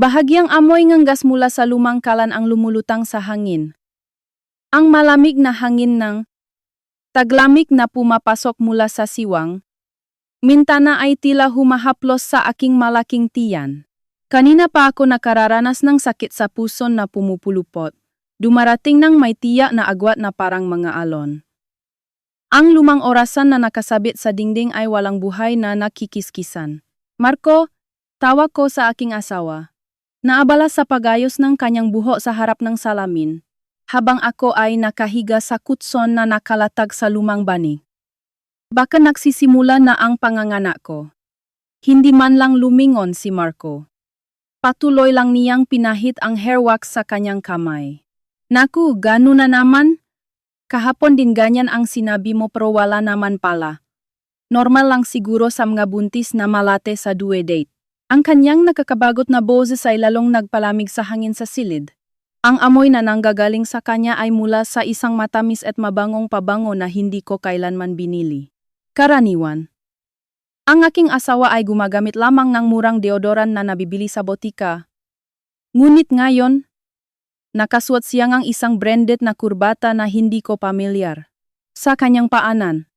Bahagyang amoy ng gas mula sa lumang kalan ang lumulutang sa hangin. Ang malamig na hangin ng taglamig na pumapasok mula sa siwang, mintana ay tila humahaplos sa aking malaking tiyan. Kanina pa ako nakararanas ng sakit sa puso na pumupulupot. Dumarating ng may tiyak na agwat na parang mga alon. Ang lumang orasan na nakasabit sa dingding ay walang buhay na nakikiskisan. Marco, tawag ko sa aking asawa. Naabala sa pagayos ng kanyang buhok sa harap ng salamin, habang ako ay nakahiga sa kutson na nakalatag sa lumang bani. Baka nagsisimula na ang panganganak ko. Hindi man lang lumingon si Marco. Patuloy lang niyang pinahit ang hair wax sa kanyang kamay. Naku, gano'n na naman? Kahapon din ganyan ang sinabi mo pero wala naman pala. Normal lang siguro sa mga buntis na malate sa due date. Ang kanyang nakakabagot na boses ay lalong nagpalamig sa hangin sa silid. Ang amoy na nanggagaling sa kanya ay mula sa isang matamis at mabangong pabango na hindi ko kailanman binili. Karaniwan. Ang aking asawa ay gumagamit lamang ng murang deodoran na nabibili sa botika. Ngunit ngayon, nakasuot siya ng isang branded na kurbata na hindi ko pamilyar. Sa kanyang paanan,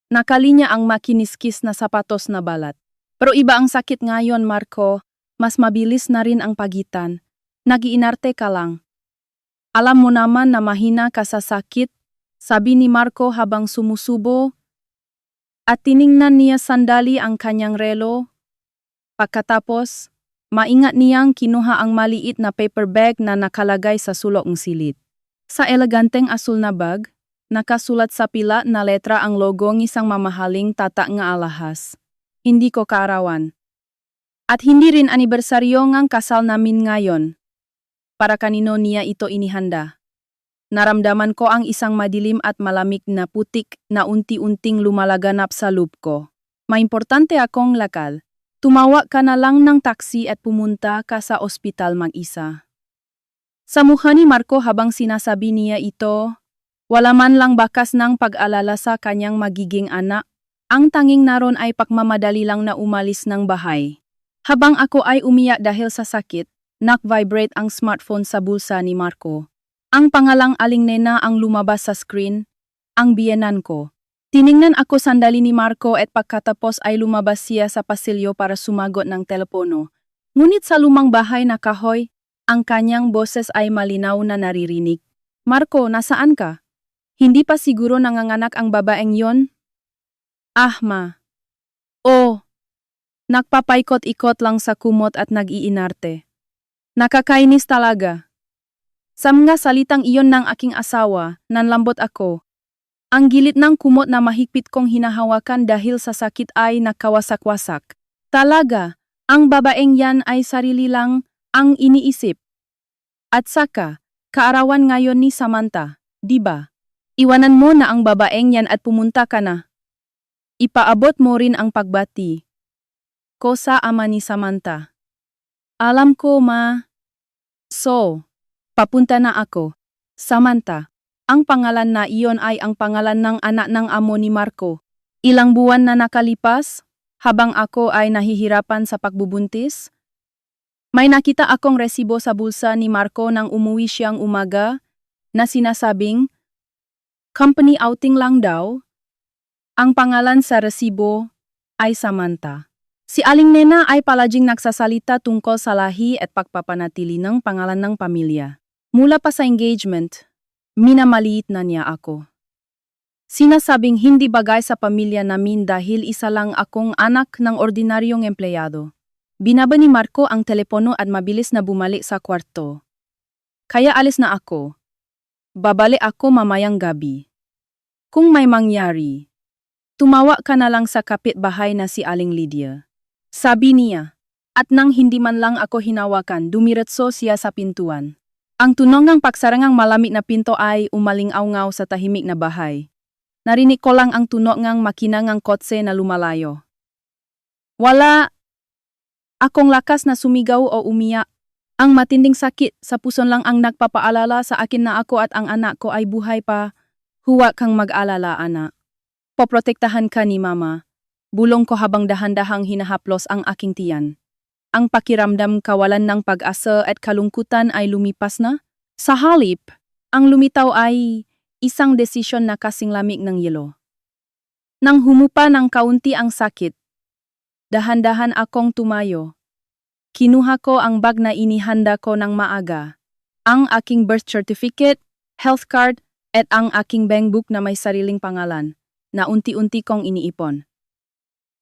nakalinya ang makiniskis na sapatos na balat. Pero iba ang sakit ngayon, Marco. Mas mabilis na rin ang pagitan. Nag-iinarte ka lang. Alam mo naman na mahina ka sa sakit, sabi ni Marco habang sumusubo. At tiningnan niya sandali ang kanyang relo. Pagkatapos, maingat niyang kinuha ang maliit na paper bag na nakalagay sa sulok ng silid. Sa eleganteng asul na bag, nakasulat sa pila na letra ang logo ng isang mamahaling tatak nga alahas. Hindi ko kaarawan. At hindi rin anibersaryo ngang kasal namin ngayon. Para kanino niya ito inihanda. Naramdaman ko ang isang madilim at malamig na putik na unti-unting lumalaganap sa loob ko. Maimportante akong lakal. Tumawa ka na lang ng taksi at pumunta ka sa ospital mag-isa. Sa mukha ni Marco habang sinasabi niya ito, wala man lang bakas ng pag-alala sa kanyang magiging anak. Ang tanging naroon ay pagmamadali lang na umalis ng bahay. Habang ako ay umiyak dahil sa sakit, nag-vibrate ang smartphone sa bulsa ni Marco. Ang pangalang Aling Nena ang lumabas sa screen, ang biyenan ko. Tiningnan ako sandali ni Marco at pagkatapos ay lumabas siya sa pasilyo para sumagot ng telepono. Ngunit sa lumang bahay na kahoy, ang kanyang boses ay malinaw na naririnig. Marco, nasaan ka? Hindi pa siguro nanganganak ang babaeng yon? Ah, ma. Oh, nagpapaikot-ikot lang sa kumot at nag-iinarte. Nakakainis talaga. Sa mga salitang iyon ng aking asawa, nanlambot ako. Ang gilid ng kumot na mahigpit kong hinahawakan dahil sa sakit ay nakawasak-wasak. Talaga, ang babaeng yan ay sarili lang ang iniisip. At saka, kaarawan ngayon ni Samantha, di ba? Iwanan mo na ang babaeng yan at pumunta ka na. Ipaabot mo rin ang pagbati ko sa ama ni Samantha. Alam ko, ma. So, papunta na ako. Samantha, ang pangalan na iyon ay ang pangalan ng anak ng amo ni Marco. Ilang buwan na nakalipas, habang ako ay nahihirapan sa pagbubuntis, may nakita akong resibo sa bulsa ni Marco nang umuwi siyang umaga na sinasabing, company outing lang daw. Ang pangalan sa resibo ay Samantha. Si Aling Nena ay palaging nagsasalita tungkol sa lahi at pagpapanatili ng pangalan ng pamilya. Mula pa sa engagement, minamaliit na niya ako. Sinasabing hindi bagay sa pamilya namin dahil isa lang akong anak ng ordinaryong empleyado. Binaba ni Marco ang telepono at mabilis na bumalik sa kwarto. Kaya alis na ako. Babalik ako mamayang gabi. Kung may mangyari, tumawa ka na lang sa kapitbahay na si Aling Lydia. Sabi niya. At nang hindi man lang ako hinawakan, dumiretso siya sa pintuan. Ang tunog ng pagsarangang malamig na pinto ay umaling-awngaw sa tahimik na bahay. Narinig ko lang ang tunog ng makina ng kotse na lumalayo. Wala akong lakas na sumigaw o umiyak. Ang matinding sakit sa puson lang ang nagpapaalala sa akin na ako at ang anak ko ay buhay pa. Huwag kang mag-alala, anak. Poprotektahan ka ni Mama. Bulong ko habang dahan-dahang hinahaplos ang aking tiyan. ang pakiramdam kawalan ng pag-asa at kalungkutan ay lumipas na? Sa halip, ang lumitaw ay isang desisyon na kasing lamig ng yelo. Nang humupa ng kaunti ang sakit, dahan-dahan akong tumayo. Kinuha ko ang bag na inihanda ko ng maaga, ang aking birth certificate, health card, at ang aking bank book na may sariling pangalan, na unti-unti kong iniipon.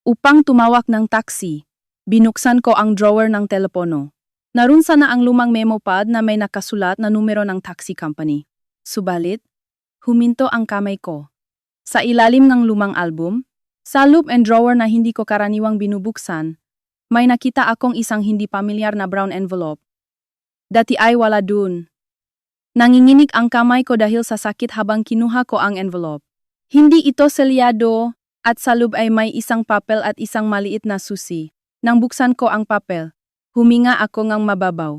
Upang tumawag ng taxi, binuksan ko ang drawer ng telepono. Narunsa na ang lumang memo pad na may nakasulat na numero ng taxi company. Subalit, huminto ang kamay ko. Sa ilalim ng lumang album, sa loop and drawer na hindi ko karaniwang binubuksan, may nakita akong isang hindi pamilyar na brown envelope. Dati ay wala dun. Nanginginig ang kamay ko dahil sa sakit habang kinuha ko ang envelope. Hindi ito selyado at sa loob ay may isang papel at isang maliit na susi. Nang buksan ko ang papel, huminga ako ngang mababaw.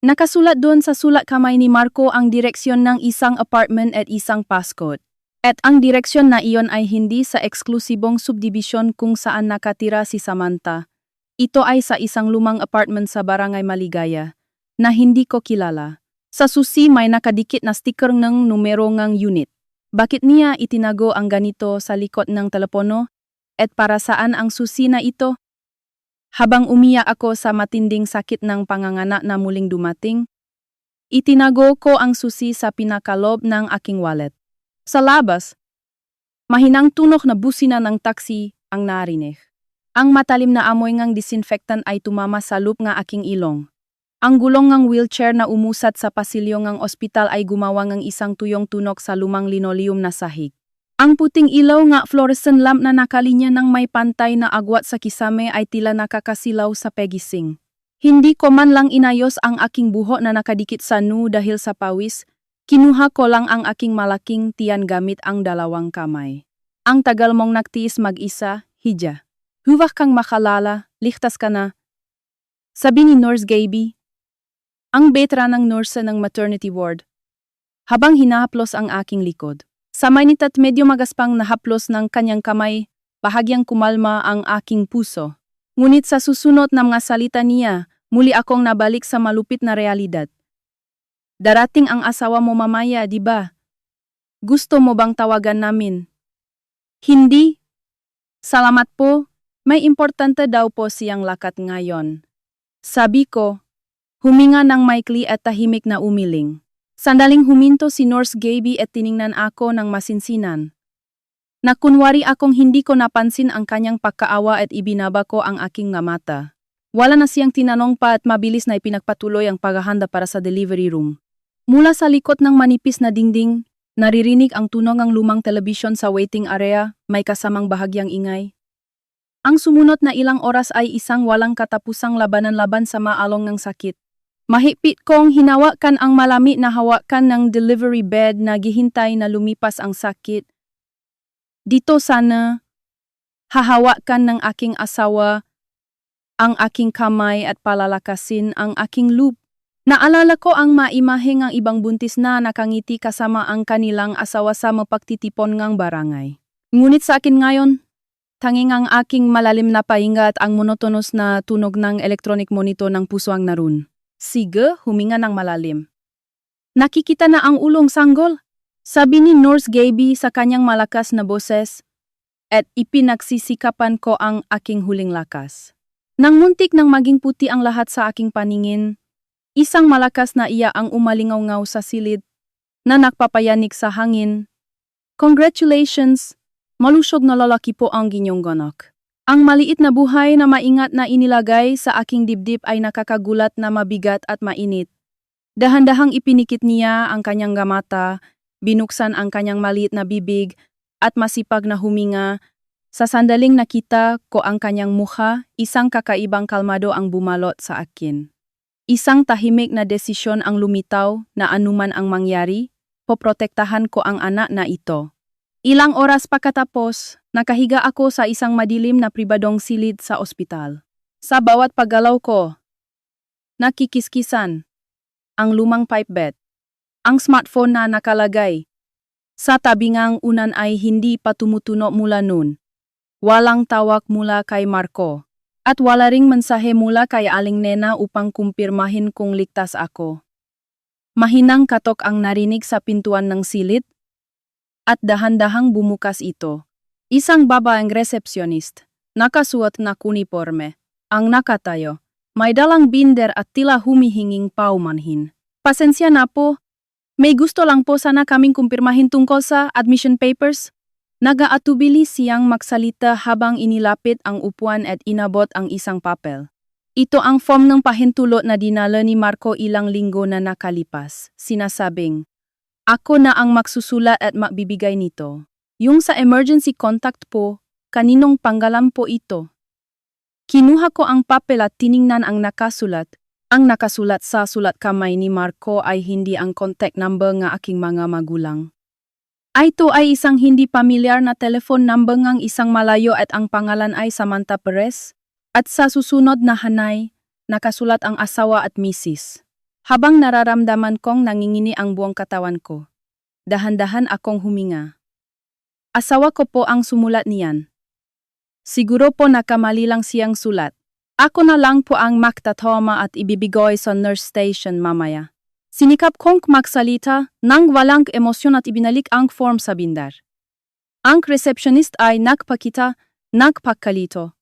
Nakasulat doon sa sulat kamay ni Marco ang direksyon ng isang apartment at isang passcode. At ang direksyon na iyon ay hindi sa eksklusibong subdivision kung saan nakatira si Samantha. Ito ay sa isang lumang apartment sa Barangay Maligaya, na hindi ko kilala. Sa susi may nakadikit na sticker ng numero ng unit. Bakit niya itinago ang ganito sa likod ng telepono? At para saan ang susi na ito? Habang umiyak ako sa matinding sakit ng panganganak na muling dumating, itinago ko ang susi sa pinakalob ng aking wallet. Sa labas, mahinang tunog na busina ng taxi ang narinig. Ang matalim na amoy ngang disinfectant ay tumama sa loop nga aking ilong. Ang gulong ng wheelchair na umusat sa pasilyo ng ospital ay gumawa ng isang tuyong tunog sa lumang linoleum na sahig. Ang puting ilaw nga fluorescent lamp na nakalinya ng may pantay na agwat sa kisame ay tila nakakasilaw sa pegising. Hindi ko man lang inayos ang aking buhok na nakadikit sa noo dahil sa pawis. Kinuha ko lang ang aking malaking tiyan gamit ang dalawang kamay. Ang tagal mong nagtiis mag-isa, Hija. Huwag kang makalala, ligtas ka na. Sabi ni Nurse Gaby, ang veteranang nurse ng maternity ward. Habang hinahaplos ang aking likod. Sa mainit at medyo magaspang na haplos ng kanyang kamay, bahagyang kumalma ang aking puso. Ngunit sa susunod na mga salita niya, muli akong nabalik sa malupit na realidad. Darating ang asawa mo mamaya, di ba? Gusto mo bang tawagan namin? Hindi. Salamat po, may importante daw po siyang lakat ngayon. Sabi ko, huminga ng maikli at tahimik na umiling. Sandaling huminto si Nurse Gaby at tiningnan ako ng masinsinan. Nakunwari akong hindi ko napansin ang kanyang pagkaawa at ibinaba ko ang aking nga mata. Wala na siyang tinanong pa at mabilis na ipinagpatuloy ang paghahanda para sa delivery room. Mula sa likod ng manipis na dingding, naririnig ang tunog ng lumang telebisyon sa waiting area, may kasamang bahagyang ingay. Ang sumunod na ilang oras ay isang walang katapusang labanan-laban sa maalong ng sakit. Mahigpit kong hinawakan ang malami na hawakan ng delivery bed na gihintay na lumipas ang sakit. Dito sana, hahawakan ng aking asawa ang aking kamay at palalakasin ang aking loob. Naalala ko ang maimaheng ang ibang buntis na nakangiti kasama ang kanilang asawa sa mapagtitipon ngang barangay. Ngunit sa akin ngayon, tanging ang aking malalim na pahinga at ang monotonous na tunog ng electronic monitor ng puso ang narun. Sige, huminga ng malalim. Nakikita na ang ulong sanggol, sabi ni Nurse Gaby sa kanyang malakas na boses, at ipinagsisikapan ko ang aking huling lakas. Nang muntik nang maging puti ang lahat sa aking paningin, isang malakas na iya ang umalingaw-ngaw sa silid na nagpapayanig sa hangin. Congratulations! Malusog na lalaki po ang ginyong ganak. Ang maliit na buhay na maingat na inilagay sa aking dibdib ay nakakagulat na mabigat at mainit. Dahan-dahang ipinikit niya ang kanyang gamata, binuksan ang kanyang maliit na bibig at masipag na huminga. Sa sandaling nakita ko ang kanyang mukha, isang kakaibang kalmado ang bumalot sa akin. Isang tahimik na desisyon ang lumitaw na anuman ang mangyari, poprotektahan ko ang anak na ito. Ilang oras pagkatapos, nakahiga ako sa isang madilim na pribadong silid sa ospital. Sa bawat paggalaw ko, nakikiskisan ang lumang pipe bed. Ang smartphone na nakalagay sa tabingang unan ay hindi pa tumutunog mula noon. Walang tawag mula kay Marco. At wala ring mensahe mula kay Aling Nena upang kumpirmahin kung ligtas ako. Mahinang katok ang narinig sa pintuan ng silid, at dahan-dahang bumukas ito. Isang babaeng resepsyonist, nakasuot na uniporme, ang nakatayo. May dalang binder at tila humihinging paumanhin. Pasensya na po. May gusto lang po sana kaming kumpirmahin tungkol sa admission papers. Nag-aatubili siyang magsalita habang inilapit ang upuan at inabot ang isang papel. Ito ang form ng pahintulot na dinala ni Marco ilang linggo na nakalipas. Sinasabing, ako na ang magsusulat at magbibigay nito. Yung sa emergency contact po, kaninong panggalan po ito? Kinuha ko ang papel at tiningnan ang nakasulat. Ang nakasulat sa sulat kamay ni Marco ay hindi ang contact number ng aking mga magulang. Ito ay isang hindi pamilyar na telephone number ng isang malayo at ang pangalan ay Samantha Perez. At sa susunod na hanay, nakasulat ang asawa at misis. Habang nararamdaman kong nangingini ang buong katawan ko, dahan-dahan akong huminga. Asawa ko po ang sumulat niyan. Siguro po nakamali lang siyang sulat. Ako na lang po ang magtatama at ibibigay sa nurse station mamaya. Sinikap kong magsalita nang walang emosyon at ibinalik ang form sa bindar. Ang receptionist ay nagpakita, nagpakalito.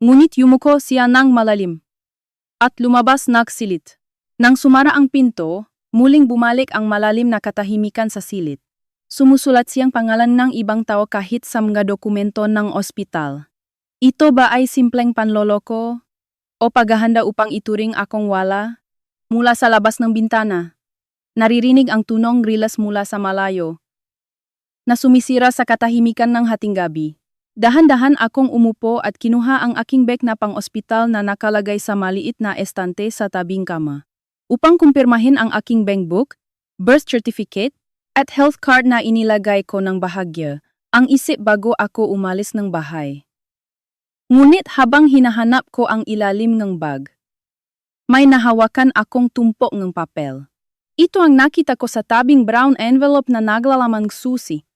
Ngunit yumuko siya ng malalim. At lumabas nagsilit. Nang sumara ang pinto, muling bumalik ang malalim na katahimikan sa silid. Sumusulat siyang pangalan ng ibang tao kahit sa mga dokumento ng ospital. Ito ba ay simpleng panloloko? O paghahanda upang ituring akong wala? Mula sa labas ng bintana, naririnig ang tunong rilas mula sa malayo, na sumisira sa katahimikan ng hating gabi. Dahan-dahan akong umupo at kinuha ang aking bag na pang-ospital na nakalagay sa maliit na estante sa tabing kama. Upang kumpirmahin ang aking bank book, birth certificate, at health card na inilagay ko ng bahagya, ang isip bago ako umalis ng bahay. Ngunit habang hinahanap ko ang ilalim ng bag, may nahawakan akong tumpok ng papel. Ito ang nakita ko sa tabing brown envelope na naglalamang susi,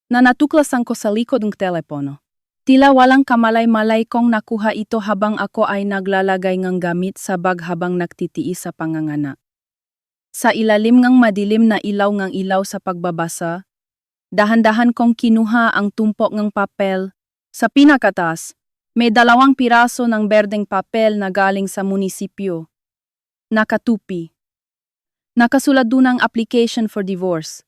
na natuklasan ko sa likod ng telepono. Tila walang kamalay-malay kong nakuha ito habang ako ay naglalagay ng gamit sa bag habang nagtitiis sa pangangana. Sa ilalim ng madilim na ilaw ng ilaw sa pagbabasa, dahan-dahan kong kinuha ang tumpok ng papel. Sa pinakatas, may 2 piraso ng berdeng papel na galing sa munisipyo. Nakatupi. Nakasulat doon ang application for divorce,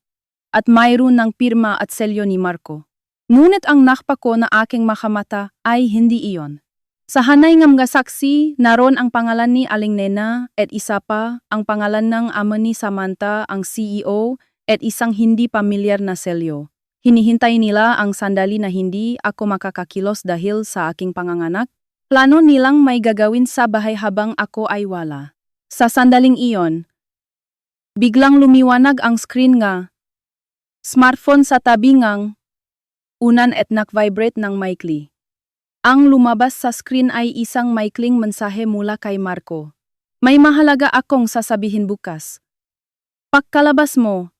at mayroon ng pirma at selyo ni Marco. Ngunit ang nakpa ko na aking makamata ay hindi iyon. Sa hanay ng mga saksi, naroon ang pangalan ni Aling Nena at isa pa ang pangalan ng ama ni Samantha, ang CEO, at isang hindi pamilyar na selyo. Hinihintay nila ang sandali na hindi ako makakakilos dahil sa aking panganganak. Plano nilang may gagawin sa bahay habang ako ay wala. Sa sandaling iyon, biglang lumiwanag ang screen nga. Smartphone sa tabi ngang unan at nag-vibrate ng maikli. Ang lumabas sa screen ay isang maikling mensahe mula kay Marco. May mahalaga akong sasabihin bukas. Pagkalabas mo,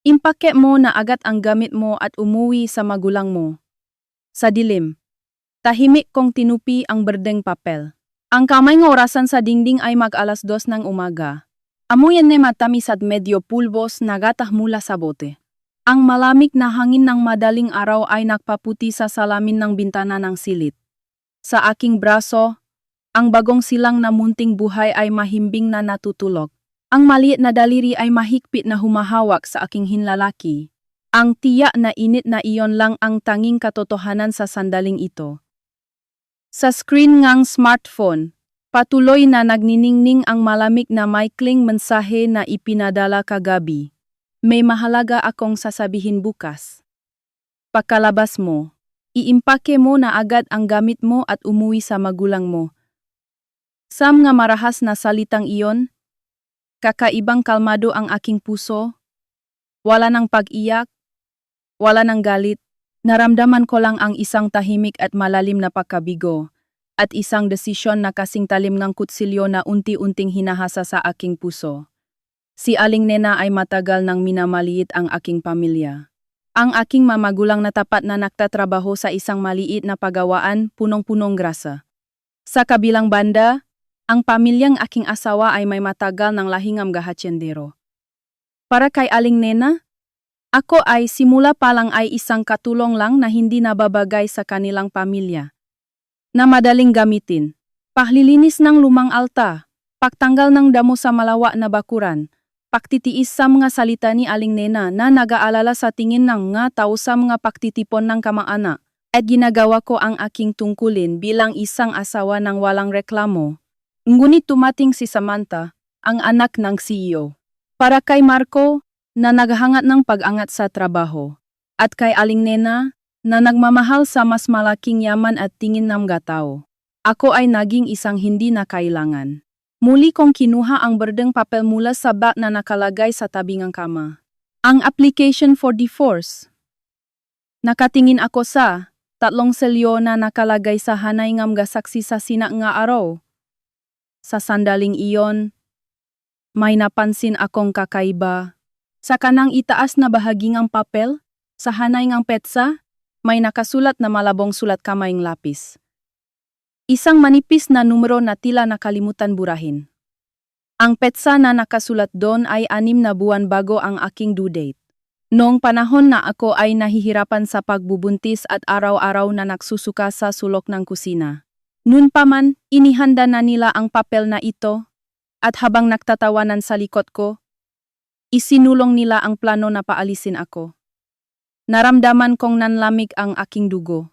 impake mo na agad ang gamit mo at umuwi sa magulang mo. Sa dilim, tahimik kong tinupi ang berdeng papel. Ang kamay ng orasan sa dingding ay mag-alas 2 ng umaga. Amoyan na matamis at medyo pulbos nagatah mula sa bote. Ang malamig na hangin ng madaling araw ay nagpaputi sa salamin ng bintana ng silid. Sa aking braso, ang bagong silang na munting buhay ay mahimbing na natutulog. Ang maliit na daliri ay mahigpit na humahawak sa aking hinlalaki. Ang tiyak na init na iyon lang ang tanging katotohanan sa sandaling ito. Sa screen ngang smartphone, patuloy na nagniningning ang malamig na maikling mensahe na ipinadala kagabi. May mahalaga akong sasabihin bukas. Pagkalabas mo, iimpake mo na agad ang gamit mo at umuwi sa magulang mo. Sa mga marahas na salitang iyon, kakaibang kalmado ang aking puso. Wala ng pag-iyak, wala ng galit. Naramdaman ko lang ang isang tahimik at malalim na pagkabigo, at isang desisyon na kasing talim ng kutsilyo na unti-unting hinahasa sa aking puso. Si Aling Nena ay matagal nang minamaliit ang aking pamilya. Ang aking mamagulang na tapat na nagtatrabaho sa isang maliit na pagawaan punong-punong grasa. Sa kabilang banda, ang pamilyang aking asawa ay may matagal ng lahingam gahatyendero. Para kay Aling Nena, ako ay simula pa lang ay isang katulong lang na hindi nababagay sa kanilang pamilya. Na madaling gamitin. Paglilinis ng lumang alta, pagtanggal ng damo sa malawa na bakuran, pagtitiis sa mga salita ni Aling Nena na nag-aalala sa tingin ng mga tao sa mga pagtitipon ng kamang-anak, at ginagawa ko ang aking tungkulin bilang isang asawa ng walang reklamo. Ngunit tumating si Samantha, ang anak ng CEO. Para kay Marco, na naghangat ng pag-angat sa trabaho. At kay Aling Nena, na nagmamahal sa mas malaking yaman at tingin ng tao. Ako ay naging isang hindi na kailangan. Muli kong kinuha ang berdeng papel mula sa bag na nakalagay sa tabi ng kama. Ang application for divorce. Nakatingin ako sa 3 selyo na nakalagay sa hanay ng gasaksi sa sina nga araw. Sa sandaling iyon, may napansin akong kakaiba. Sa kanang itaas na bahagi ng papel, sa hanay ng petsa, may nakasulat na malabong sulat kamayng lapis. Isang manipis na numero na tila nakalimutan burahin. Ang petsa na nakasulat doon ay 6 na buwan bago ang aking due date. Noong panahon na ako ay nahihirapan sa pagbubuntis at araw-araw na nagsusuka sa sulok ng kusina. Noon pa man, inihanda na nila ang papel na ito, at habang nagtatawanan sa likod ko, isinulong nila ang plano na paalisin ako. Naramdaman kong nanlamig ang aking dugo.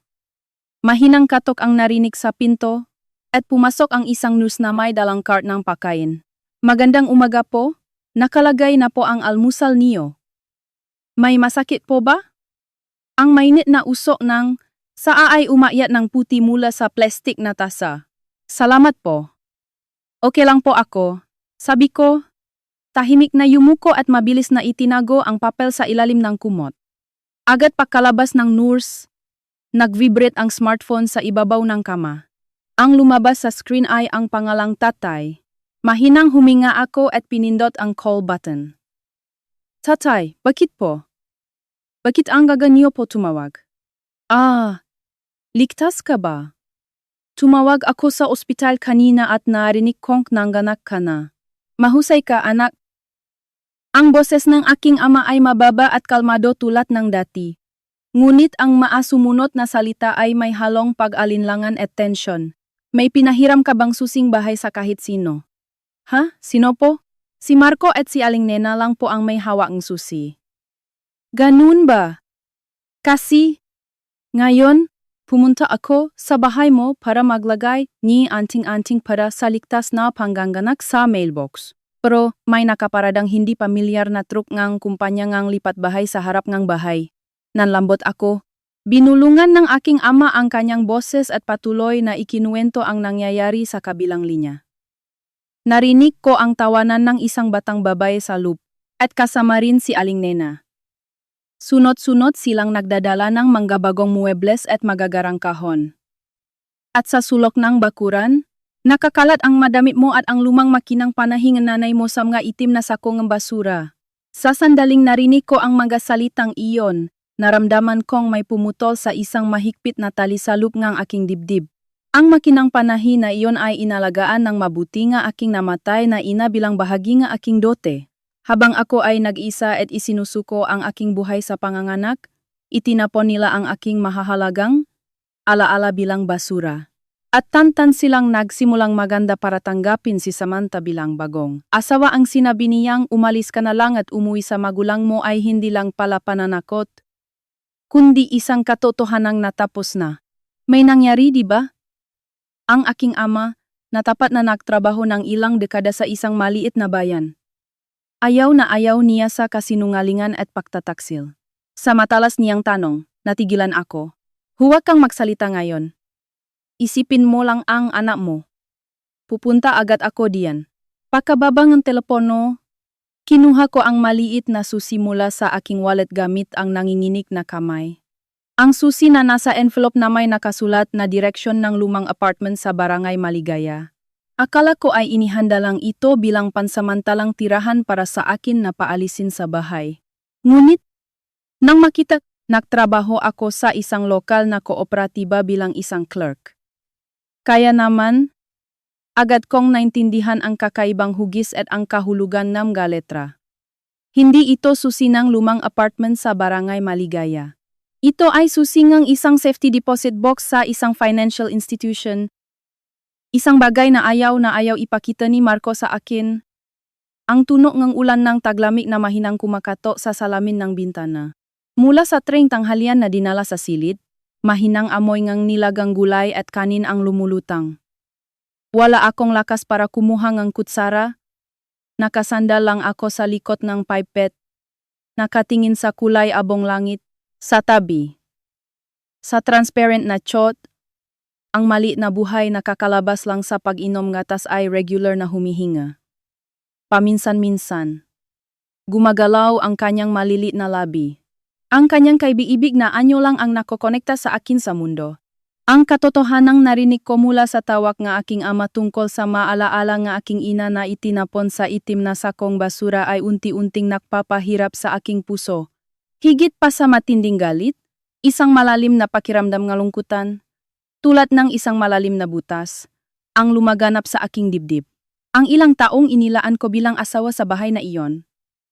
Mahinang katok ang narinig sa pinto, at pumasok ang isang nurse na may dalang cart ng pagkain. Magandang umaga po, nakalagay na po ang almusal niyo. May masakit po ba? Ang mainit na usok ng saa ay umakyat ng puti mula sa plastik na tasa. Salamat po. Okay lang po ako. Sabi ko, tahimik na yumuko at mabilis na itinago ang papel sa ilalim ng kumot. Agad pagkalabas ng nurse, nag-vibrate ang smartphone sa ibabaw ng kama. Ang lumabas sa screen ay ang pangalang Tatay. Mahinang huminga ako at pinindot ang call button. Tatay, bakit po? Bakit ang gaganyo po tumawag? Ligtas ka ba? Tumawag ako sa ospital kanina at narinig kong nanganak ka na. Mahusay ka, anak. Ang boses ng aking ama ay mababa at kalmado tulad ng dati. Ngunit ang maasumunod na salita ay may halong pag-alinlangan at tensyon. May pinahiram ka bang susing bahay sa kahit sino? Ha? Sino po? Si Marco at si Aling Nena lang po ang may hawak ng susi. Ganun ba? Kasi, ngayon, pumunta ako sa bahay mo para maglagay ni anting-anting para sa ligtas na pangganganak sa mailbox. Pero may nakaparadang hindi pamilyar na truck ngang kumpanya ngang lipat bahay sa harap ngang bahay. Nanlambot ako. Binulungan ng aking ama ang kanyang boses at patuloy na ikinuwento ang nangyayari sa kabilang linya. Narinig ko ang tawanan ng isang batang babae sa loop at kasama rin si Aling Nena. Sunod-sunod silang nagdadala ng manggabagong muebles at magagarang kahon. At sa sulok ng bakuran, nakakalat ang madamit mo at ang lumang makinang panahing nanay mo sa mga itim na sakong basura. Sa sandaling narinig ko ang mga salitang iyon, naramdaman kong may pumutol sa isang mahigpit na tali sa loop ng aking dibdib. Ang makinang panahi na iyon ay inalagaan ng mabuti nga aking namatay na ina bilang bahagi nga aking dote. Habang ako ay nag-isa at isinusuko ang aking buhay sa panganganak, itinapon nila ang aking mahahalagang alaala bilang basura. At tantan silang nagsimulang maganda para tanggapin si Samantha bilang bagong asawa. Ang sinabi niyang umalis ka na lang at umuwi sa magulang mo ay hindi lang pala pananakot, kundi isang katotohanang natapos na. May nangyari, di ba? Ang aking ama, natapat na nagtrabaho ng ilang dekada sa isang maliit na bayan. Ayaw na ayaw niya sa kasinungalingan at pagtataksil. Sa matalas niyang tanong, natigilan ako. Huwag kang magsalita ngayon. Isipin mo lang ang anak mo. Pupunta agad ako diyan. Pagkababa ng telepono, kinuha ko ang maliit na susi mula sa aking wallet gamit ang nanginginig na kamay. Ang susi na nasa envelope na may nakasulat na direksyon ng lumang apartment sa Barangay Maligaya. Akala ko ay inihanda lang ito bilang pansamantalang tirahan para sa akin na paalisin sa bahay. Ngunit, nang makita, nagtrabaho ako sa isang lokal na kooperatiba bilang isang clerk. Kaya naman, agad kong naintindihan ang kakaibang hugis at ang kahulugan ng mga letra. Hindi ito susi ng lumang apartment sa Barangay Maligaya. Ito ay susi ng isang safety deposit box sa isang financial institution. Isang bagay na ayaw ipakita ni Marco sa akin. Ang tunog ng ulan ng taglamig na mahinang kumakato sa salamin ng bintana. Mula sa train tanghalian na dinala sa silid, mahinang amoy ng nilagang gulay at kanin ang lumulutang. Wala akong lakas para kumuha ng kutsara. Nakasandal lang ako sa likod ng pipet. Nakatingin sa kulay abong langit. Sa tabi. Sa transparent na chot, ang maliit na buhay nakakalabas lang sa pag-inom ngatas ay regular na humihinga. Paminsan-minsan. Gumagalaw ang kanyang malilit na labi. Ang kanyang kaibig-ibig na anyo lang ang nakokonekta sa akin sa mundo. Ang katotohanang narinig ko mula sa tawag ng aking ama tungkol sa maalaala ng aking ina na itinapon sa itim na sakong basura ay unti-unting nagpapahirap sa aking puso. Higit pa sa matinding galit, isang malalim na pakiramdam ng lungkutan, tulad ng isang malalim na butas, ang lumaganap sa aking dibdib. Ang ilang taong inilaan ko bilang asawa sa bahay na iyon.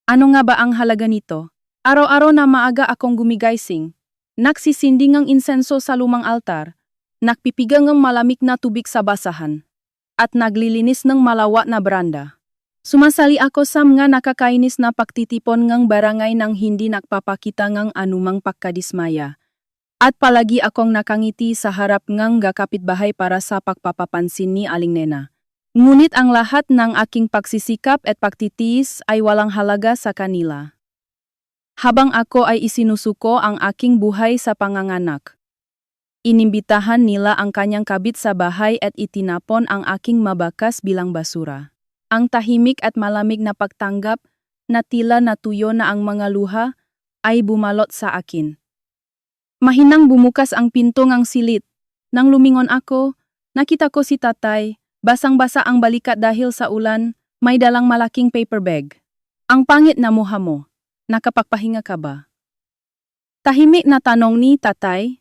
Ano nga ba ang halaga nito? Araw-araw na maaga akong gumigising, nagsisindi ng insenso sa lumang altar, nagpipigang ng malamig na tubig sa basahan, at naglilinis ng malawak na beranda. Sumasali ako sa mga nakakainis na pagtitipon ng barangay nang hindi nagpapakita ng anumang pagkadismaya. At palagi akong nakangiti sa harap ng kapitbahay para sa pagpapapansin ni Aling Nena. Ngunit ang lahat ng aking pagsisikap at pagtitiis ay walang halaga sa kanila. Habang ako ay isinusuko ang aking buhay sa panganganak. Inimbitahan nila ang kanyang kabit sa bahay at itinapon ang aking mabakas bilang basura. Ang tahimik at malamig na pagtanggap na tila natuyo na ang mga luha ay bumalot sa akin. Mahinang bumukas ang pinto ng silid. Nang lumingon ako, nakita ko si tatay. Basang-basa ang balikat dahil sa ulan, may dalang malaking paper bag. Ang pangit na mukha mo. Nakapagpahinga ka ba? Tahimik na tanong ni tatay.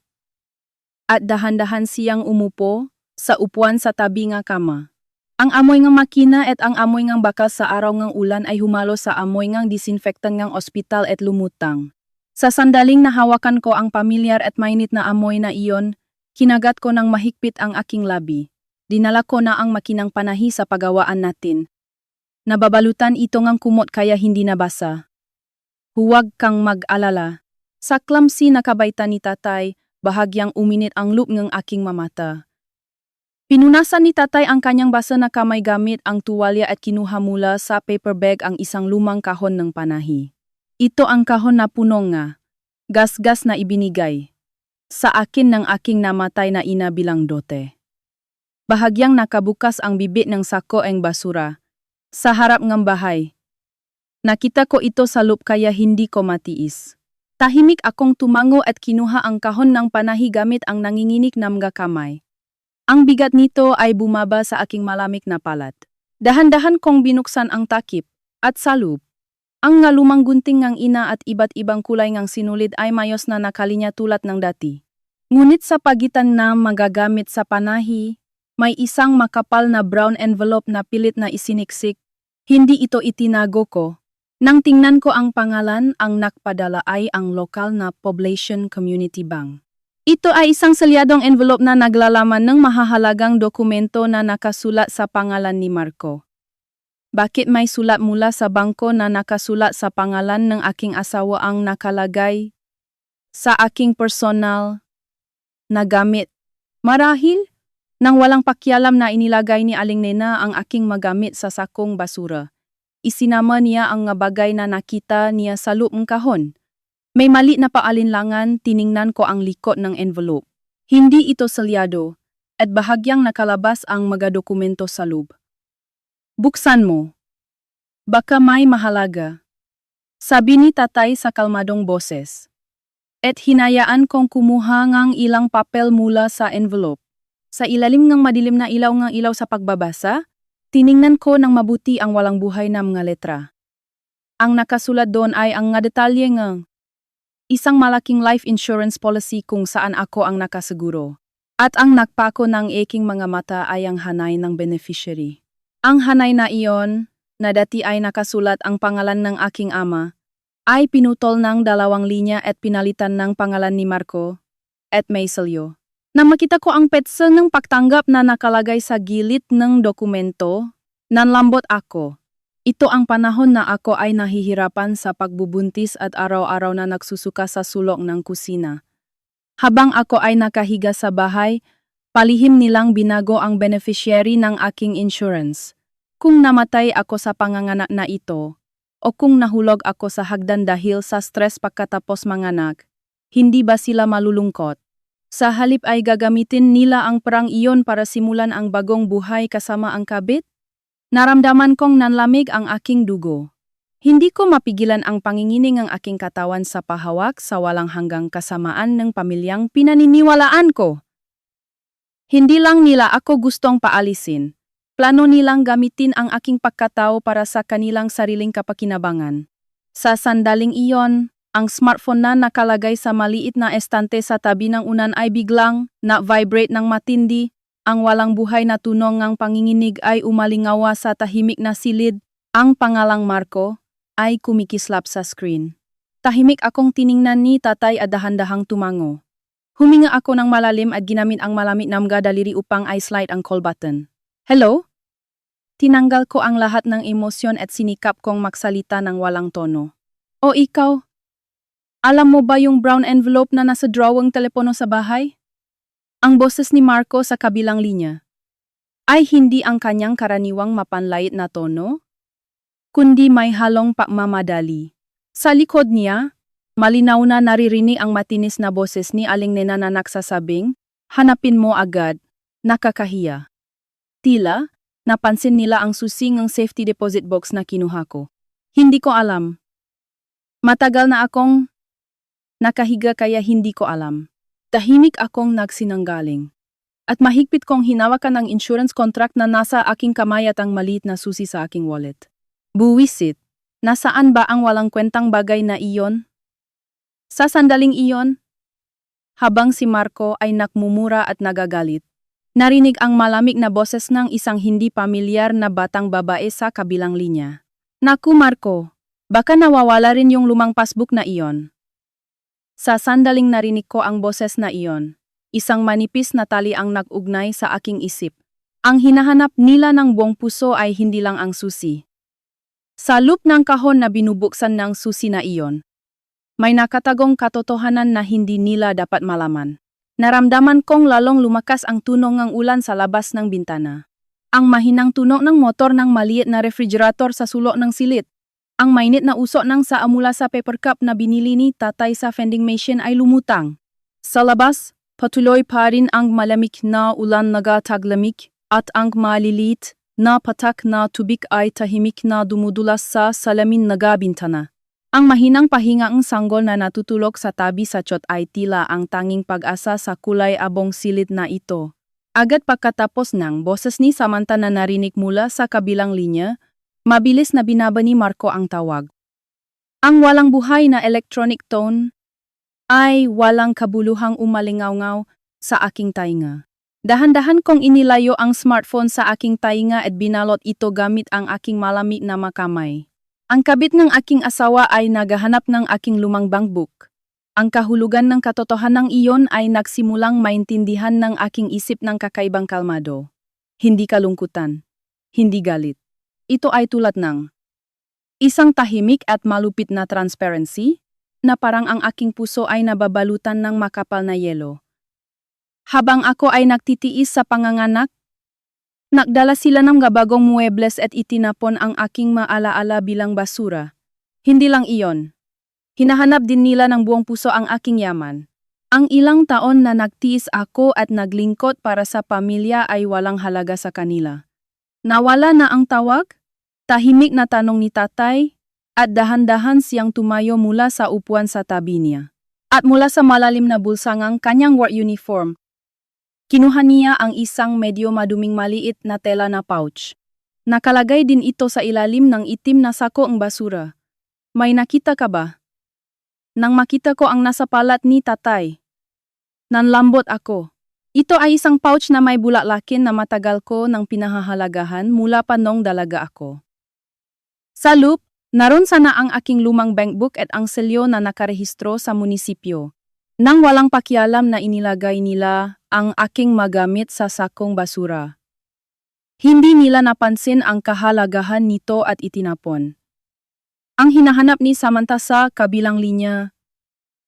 At dahan-dahan siyang umupo sa upuan sa tabi ng kama. Ang amoy ng makina at ang amoy ng bakal sa araw ng ulan ay humalo sa amoy ng disinfektan ng ospital at lumutang. Sa sandaling nahawakan ko ang pamilyar at mainit na amoy na iyon, kinagat ko ng mahigpit ang aking labi. Dinala ko na ang makinang panahi sa pagawaan natin. Nababalutan ito ng kumot kaya hindi nabasa. Huwag kang mag-alala. Sa clumsy na kabaitan ni tatay, bahagyang uminit ang loop ng aking mamata. Pinunasan ni tatay ang kanyang basa na kamay gamit ang tuwalya at kinuha mula sa paper bag ang isang lumang kahon ng panahi. Ito ang kahon na puno nga. Gas-gas na ibinigay. Sa akin ng aking namatay na ina bilang dote. Bahagyang nakabukas ang bibig ng sako ang basura. Sa harap ng bahay. Nakita ko ito sa loop kaya hindi ko matiis. Tahimik akong tumango at kinuha ang kahon ng panahi gamit ang nanginginig na mga kamay. Ang bigat nito ay bumaba sa aking malamig na palat. Dahan-dahan kong binuksan ang takip, at sa loob. Ang lumang gunting ng ina at iba't ibang kulay ng sinulid ay mayos na nakalinya tulad ng dati. Ngunit sa pagitan na magagamit sa panahi, may isang makapal na brown envelope na pilit na isiniksik. Hindi ito itinago ko. Nang tingnan ko ang pangalan, ang nakpadala ay ang lokal na Poblacion Community Bank. Ito ay isang selyadong envelope na naglalaman ng mahahalagang dokumento na nakasulat sa pangalan ni Marco. Bakit may sulat mula sa bangko na nakasulat sa pangalan ng aking asawa ang nakalagay sa aking personal na gamit? Marahil, nang walang pakialam na inilagay ni Aling Nena ang aking magamit sa sakong basura. Isinama niya ang bagay na nakita niya sa loob ng kahon. May mali na paalinlangan, tiningnan ko ang likod ng envelope. Hindi ito selyado, at bahagyang nakalabas ang mga dokumento sa loob. Buksan mo. Baka may mahalaga. Sabi ni tatay sa kalmadong boses. At hinayaan kong kumuha ng ilang papel mula sa envelope. Sa ilalim ng madilim na ilaw sa pagbabasa, tiningnan ko ng mabuti ang walang buhay na mga letra. Ang nakasulat doon ay ang nga detalye ng isang malaking life insurance policy kung saan ako ang nakaseguro. At ang nakpako ng aking mga mata ay ang hanay ng beneficiary. Ang hanay na iyon, na dati ay nakasulat ang pangalan ng aking ama, ay pinutol ng 2 linya at pinalitan ng pangalan ni Marco at Maiselio. Nang makita ko ang petsa ng pagtanggap na nakalagay sa gilid ng dokumento, nanlambot ako. Ito ang panahon na ako ay nahihirapan sa pagbubuntis at araw-araw na nagsusuka sa sulok ng kusina. Habang ako ay nakahiga sa bahay, palihim nilang binago ang beneficiary ng aking insurance. Kung namatay ako sa panganganak na ito, o kung nahulog ako sa hagdan dahil sa stress pagkatapos manganak, hindi ba sila malulungkot? Sa halip ay gagamitin nila ang perang iyon para simulan ang bagong buhay kasama ang kabit? Naramdaman kong nanlamig ang aking dugo. Hindi ko mapigilan ang pangingining ng aking katawan sa pahawak sa walang hanggang kasamaan ng pamilyang pinaniniwalaan ko. Hindi lang nila ako gustong paalisin. Plano nilang gamitin ang aking pagkatao para sa kanilang sariling kapakinabangan. Sa sandaling iyon, ang smartphone na nakalagay sa maliit na estante sa tabi ng unan ay biglang na-vibrate ng matindi. Ang walang buhay na tunog ng panginginig ay umalingawa sa tahimik na silid. Ang pangalang Marco ay kumikislap sa screen. Tahimik akong tiningnan ni tatay at dahan-dahang tumango. Huminga ako ng malalim at ginamit ang malamig na mga daliri upang i-slide ang call button. Hello? Tinanggal ko ang lahat ng emosyon at sinikap kong magsalita ng walang tono. O ikaw? Alam mo ba yung brown envelope na nasa drawing telepono sa bahay? Ang boses ni Marco sa kabilang linya ay hindi ang kanyang karaniwang mapanlait na tono, kundi may halong pagmamadali. Sa likod niya, malinaw na naririnig ang matinis na boses ni Aling Nena na nagsasabing, "Hanapin mo agad, nakakahiya." Tila, napansin nila ang susi ng safety deposit box na kinuha ko. Hindi ko alam. Matagal na akong nakahiga kaya hindi ko alam. Tahimik akong nagsinanggaling. At mahigpit kong hinawakan ang insurance contract na nasa aking kamay at ang maliit na susi sa aking wallet. Buwisit, nasaan ba ang walang kwentang bagay na iyon? Sa sandaling iyon, habang si Marco ay nakmumura at nagagalit, narinig ang malamig na boses ng isang hindi pamilyar na batang babae sa kabilang linya. Naku Marco, baka nawawala rin yung lumang passbook na iyon. Sa sandaling narinig ko ang boses na iyon, isang manipis na tali ang nag-ugnay sa aking isip. Ang hinahanap nila ng buong puso ay hindi lang ang susi. Sa loop ng kahon na binubuksan ng susi na iyon, may nakatagong katotohanan na hindi nila dapat malaman. Naramdaman kong lalong lumakas ang tunog ng ulan sa labas ng bintana. Ang mahinang tunog ng motor ng maliit na refrigerator sa sulok ng silid. Ang mainit na usok ng saa mula sa paper cup na binili ni tatay sa vending machine ay lumutang. Sa labas, patuloy pa rin ang malamig na ulan nagataglamig at ang maliliit na patak na tubig ay tahimik na dumudulas sa salamin nagabintana. Ang mahinang pahingaang sanggol na natutulog sa tabi sa chot ay tila ang tanging pag-asa sa kulay abong silid na ito. Agad pagkatapos ng boses ni Samantha na narinig mula sa kabilang linya, mabilis na binaba ni Marco ang tawag. Ang walang buhay na electronic tone ay walang kabuluhang umalingaw-ngaw sa aking tainga. Dahan-dahan kong inilayo ang smartphone sa aking tainga at binalot ito gamit ang aking malamig na makamay. Ang kabit ng aking asawa ay naghahanap ng aking lumang bankbook. Ang kahulugan ng katotohanan iyon ay nagsimulang maintindihan ng aking isip ng kakaibang kalmado. Hindi kalungkutan, hindi galit. Ito ay tulad ng isang tahimik at malupit na transparency na parang ang aking puso ay nababalutan ng makapal na yelo. Habang ako ay nagtitiis sa panganganak, nagdala sila ng bagong muebles at itinapon ang aking maalaala bilang basura. Hindi lang iyon. Hinahanap din nila ng buong puso ang aking yaman. Ang ilang taon na nagtiis ako at naglingkod para sa pamilya ay walang halaga sa kanila. Nawala na ang tawag? Tahimik na tanong ni tatay, at dahan-dahan siyang tumayo mula sa upuan sa tabi niya. At mula sa malalim na bulsa ng kanyang work uniform, kinuha niya ang isang medyo maduming maliit na tela na pouch. Nakalagay din ito sa ilalim ng itim na sako ng basura. May nakita ka ba? Nang makita ko ang nasa palat ni tatay, nanlambot ako. Ito ay isang pouch na may bulaklakin na matagal ko nang pinahahalagahan mula pa nung dalaga ako. Sa loop, naroon sana ang aking lumang bankbook at ang selyo na nakarehistro sa munisipyo. Nang walang pakialam na inilagay nila ang aking magamit sa sakong basura. Hindi nila napansin ang kahalagahan nito at itinapon. Ang hinahanap ni Samantha sa kabilang linya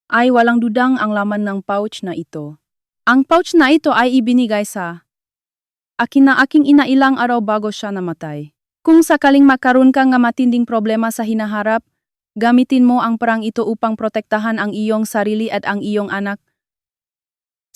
ay walang dudang ang laman ng pouch na ito. Ang pouch na ito ay ibinigay sa akin na aking ina ilang araw bago siya namatay. Kung sakaling makaroon ka nga matinding problema sa hinaharap, gamitin mo ang perang ito upang protektahan ang iyong sarili at ang iyong anak.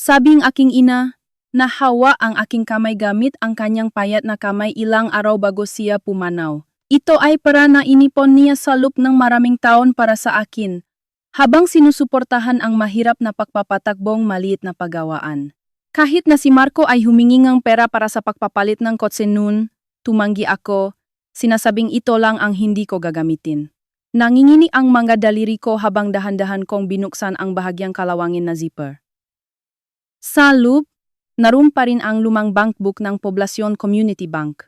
Sabing aking ina, nahawa ang aking kamay gamit ang kanyang payat na kamay ilang araw bago siya pumanaw. Ito ay para na inipon niya sa loop ng maraming taon para sa akin, habang sinusuportahan ang mahirap na pagpapatakbong maliit na paggawaan. Kahit na si Marco ay humingi ng pera para sa pagpapalit ng kotse noon, tumanggi ako, sinasabing ito lang ang hindi ko gagamitin. Nangingini ang mga daliri ko habang dahan-dahan kong binuksan ang bahagyang kalawangin na zipper. Sa loob, naroon pa rin ang lumang bankbook ng Poblacion Community Bank.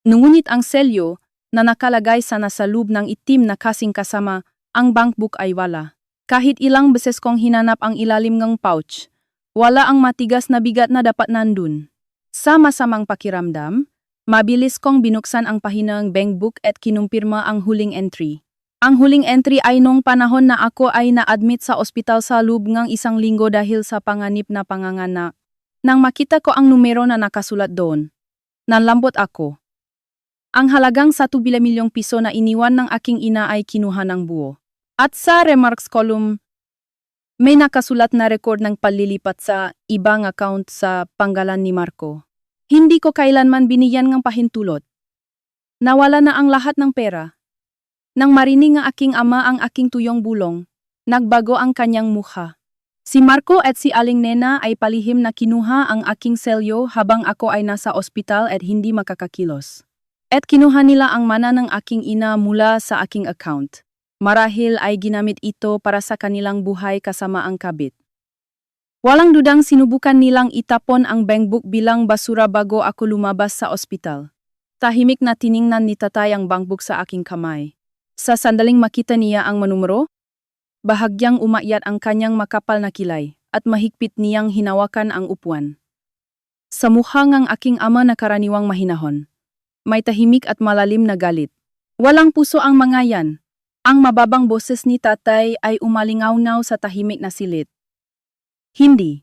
Ngunit ang selyo na nakalagay sa nasa loob ng itim na kasing kasama, ang bankbook ay wala. Kahit ilang beses kong hinanap ang ilalim ng pouch, wala ang matigas na bigat na dapat nandun. Sa masamang pakiramdam, mabilis kong binuksan ang pahinang bankbook at kinumpirma ang huling entry. Ang huling entry ay nung panahon na ako ay na-admit sa ospital sa loob ng 1 linggo dahil sa panganib na panganganak. Nang makita ko ang numero na nakasulat doon, nanlambot ako. Ang halagang 1 milyong piso na iniwan ng aking ina ay kinuha ng buo. At sa remarks column, may nakasulat na record ng palilipat sa ibang account sa panggalan ni Marco. Hindi ko kailanman binigyan ng pahintulot. Nawala na ang lahat ng pera. Nang marinig ng aking ama ang aking tuyong bulong, nagbago ang kanyang mukha. Si Marco at si Aling Nena ay palihim na kinuha ang aking selyo habang ako ay nasa ospital at hindi makakakilos. At kinuha nila ang mana ng aking ina mula sa aking account. Marahil ay ginamit ito para sa kanilang buhay kasama ang kabit. Walang dudang sinubukan nilang itapon ang bankbook bilang basura bago ako lumabas sa ospital. Tahimik na tiningnan ni tatay ang bankbook sa aking kamay. Sa sandaling makita niya ang manumero, bahagyang umakyat ang kanyang makapal na kilay at mahigpit niyang hinawakan ang upuan. Sa mukha ng aking ama na karaniwang mahinahon, may tahimik at malalim na galit. Walang puso ang mga yan. Ang mababang boses ni tatay ay umalingaw-naw sa tahimik na silid. Hindi.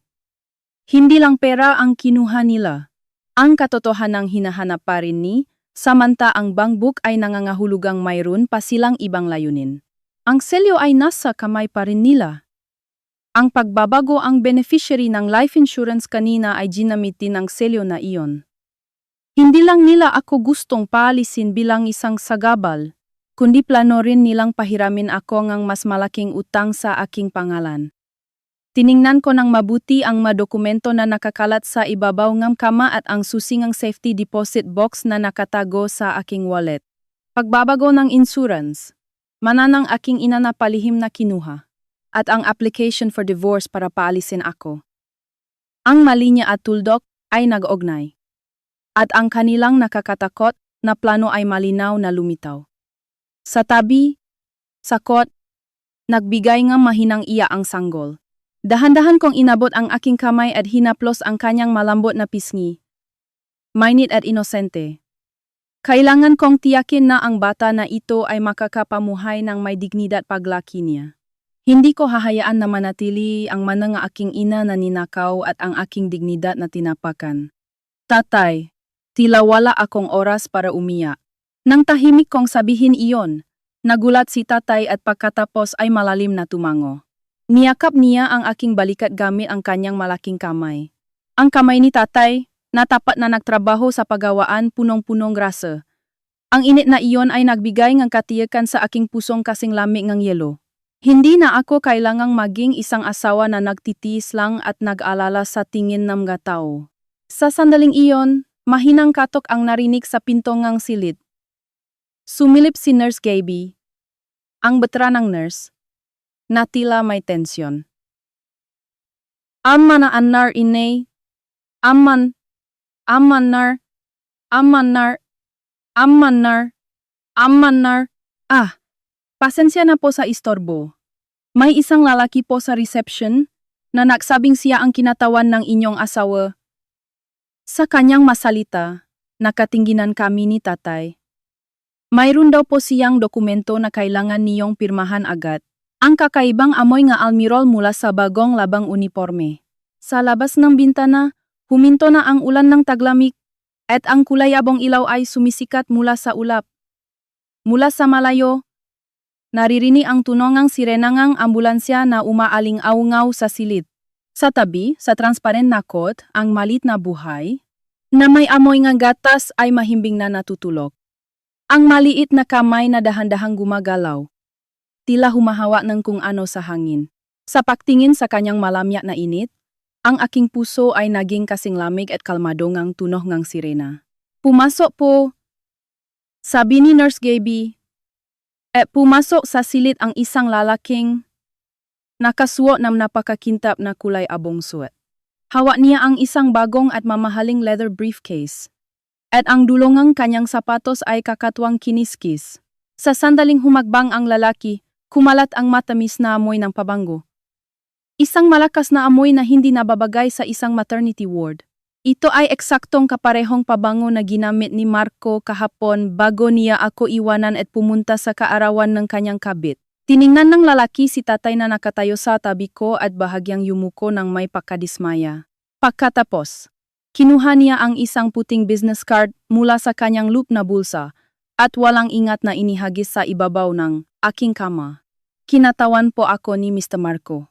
Hindi lang pera ang kinuha nila. Ang katotohanang hinahanap pa rin ni, samanta ang bankbook ay nangangahulugang mayroon pa silang ibang layunin. Ang selyo ay nasa kamay pa rin nila. Ang pagbabago ang beneficiary ng life insurance kanina ay ginamitin ang selyo na iyon. Hindi lang nila ako gustong paalisin bilang isang sagabal, kundi plano rin nilang pahiramin ako ng mas malaking utang sa aking pangalan. Tiningnan ko ng mabuti ang mga dokumento na nakakalat sa ibabaw ng kama at ang susingang safety deposit box na nakatago sa aking wallet. Pagbabago ng insurance, mananang aking ina na palihim na kinuha, at ang application for divorce para paalisin ako. Ang malinya at tuldok ay nag-ognay. At ang kanilang nakakatakot na plano ay malinaw na lumitaw. Sa tabi, sakot, nagbigay ng mahinang iya ang sanggol. Dahan-dahan kong inabot ang aking kamay at hinaplos ang kanyang malambot na pisngi. Mainit at inosente. Kailangan kong tiyakin na ang bata na ito ay makakapamuhay ng may dignidad paglaki niya. Hindi ko hahayaan na manatili ang mana ng aking ina na ninakaw at ang aking dignidad na tinapakan. Tatay, tila wala akong oras para umiyak. Nang tahimik kong sabihin iyon, nagulat si tatay at pagkatapos ay malalim na tumango. Niyakap niya ang aking balikat gamit ang kanyang malaking kamay. Ang kamay ni tatay, natapat na nagtrabaho sa paggawaan punong-punong grasa. Ang init na iyon ay nagbigay ng katiyakan sa aking pusong kasing lamig ng yelo. Hindi na ako kailangang maging isang asawa na nagtitiis lang at nag-alala sa tingin ng mga tao. Sa sandaling iyon, mahinang katok ang narinig sa pinto ng silid. Sumilip si Nurse Gaby, ang veteranang nurse, na tila may tensyon. Ang mga anar inay, Aman, amanar, amanar, amanar, amanar. Ah, pasensya na po sa istorbo. May isang lalaki po sa reception na nagsabing siya ang kinatawan ng inyong asawa. Sa kanyang masalita, nakatingginan kami ni tatay. Mayroon daw po siyang dokumento na kailangan niyong pirmahan agad. Ang kakaibang amoy nga almirol mula sa bagong labang uniforme. Sa labas ng bintana, huminto na ang ulan ng taglamig at ang kulay abong ilaw ay sumisikat mula sa ulap. Mula sa malayo, naririnig ang tunongang sirenangang ambulansya na umaaling-aungaw sa silid. Sa tabi, sa transparent na kot, ang malit na buhay, na may amoy nga gatas ay mahimbing na natutulog. Ang maliit na kamay na dahan-dahang gumagalaw, tila humahawa ng kung ano sa hangin. Sa pagtingin sa kanyang malamya na init, ang aking puso ay naging kasing lamig at kalmado ngang tunog ngang sirena. Pumasok po, sabi ni Nurse Gaby. Pumasok sa silid ang isang lalaking nakasuot ng napakakintap na kulay abong suot. Hawak niya ang isang bagong at mamahaling leather briefcase. At ang dulongang kanyang sapatos ay kakatwang kiniskis. Sa sandaling humagbang ang lalaki, kumalat ang matamis na amoy ng pabango. Isang malakas na amoy na hindi nababagay sa isang maternity ward. Ito ay eksaktong kaparehong pabango na ginamit ni Marco kahapon bago niya ako iwanan at pumunta sa kaarawan ng kanyang kabit. Tiningnan ng lalaki si tatay na nakatayo sa tabi ko at bahagyang yumuko ng may pagkadismaya. Pagkatapos, kinuha niya ang isang puting business card mula sa kanyang loop na bulsa at walang ingat na inihagis sa ibabaw ng aking kama. Kinatawan po ako ni Mr. Marco.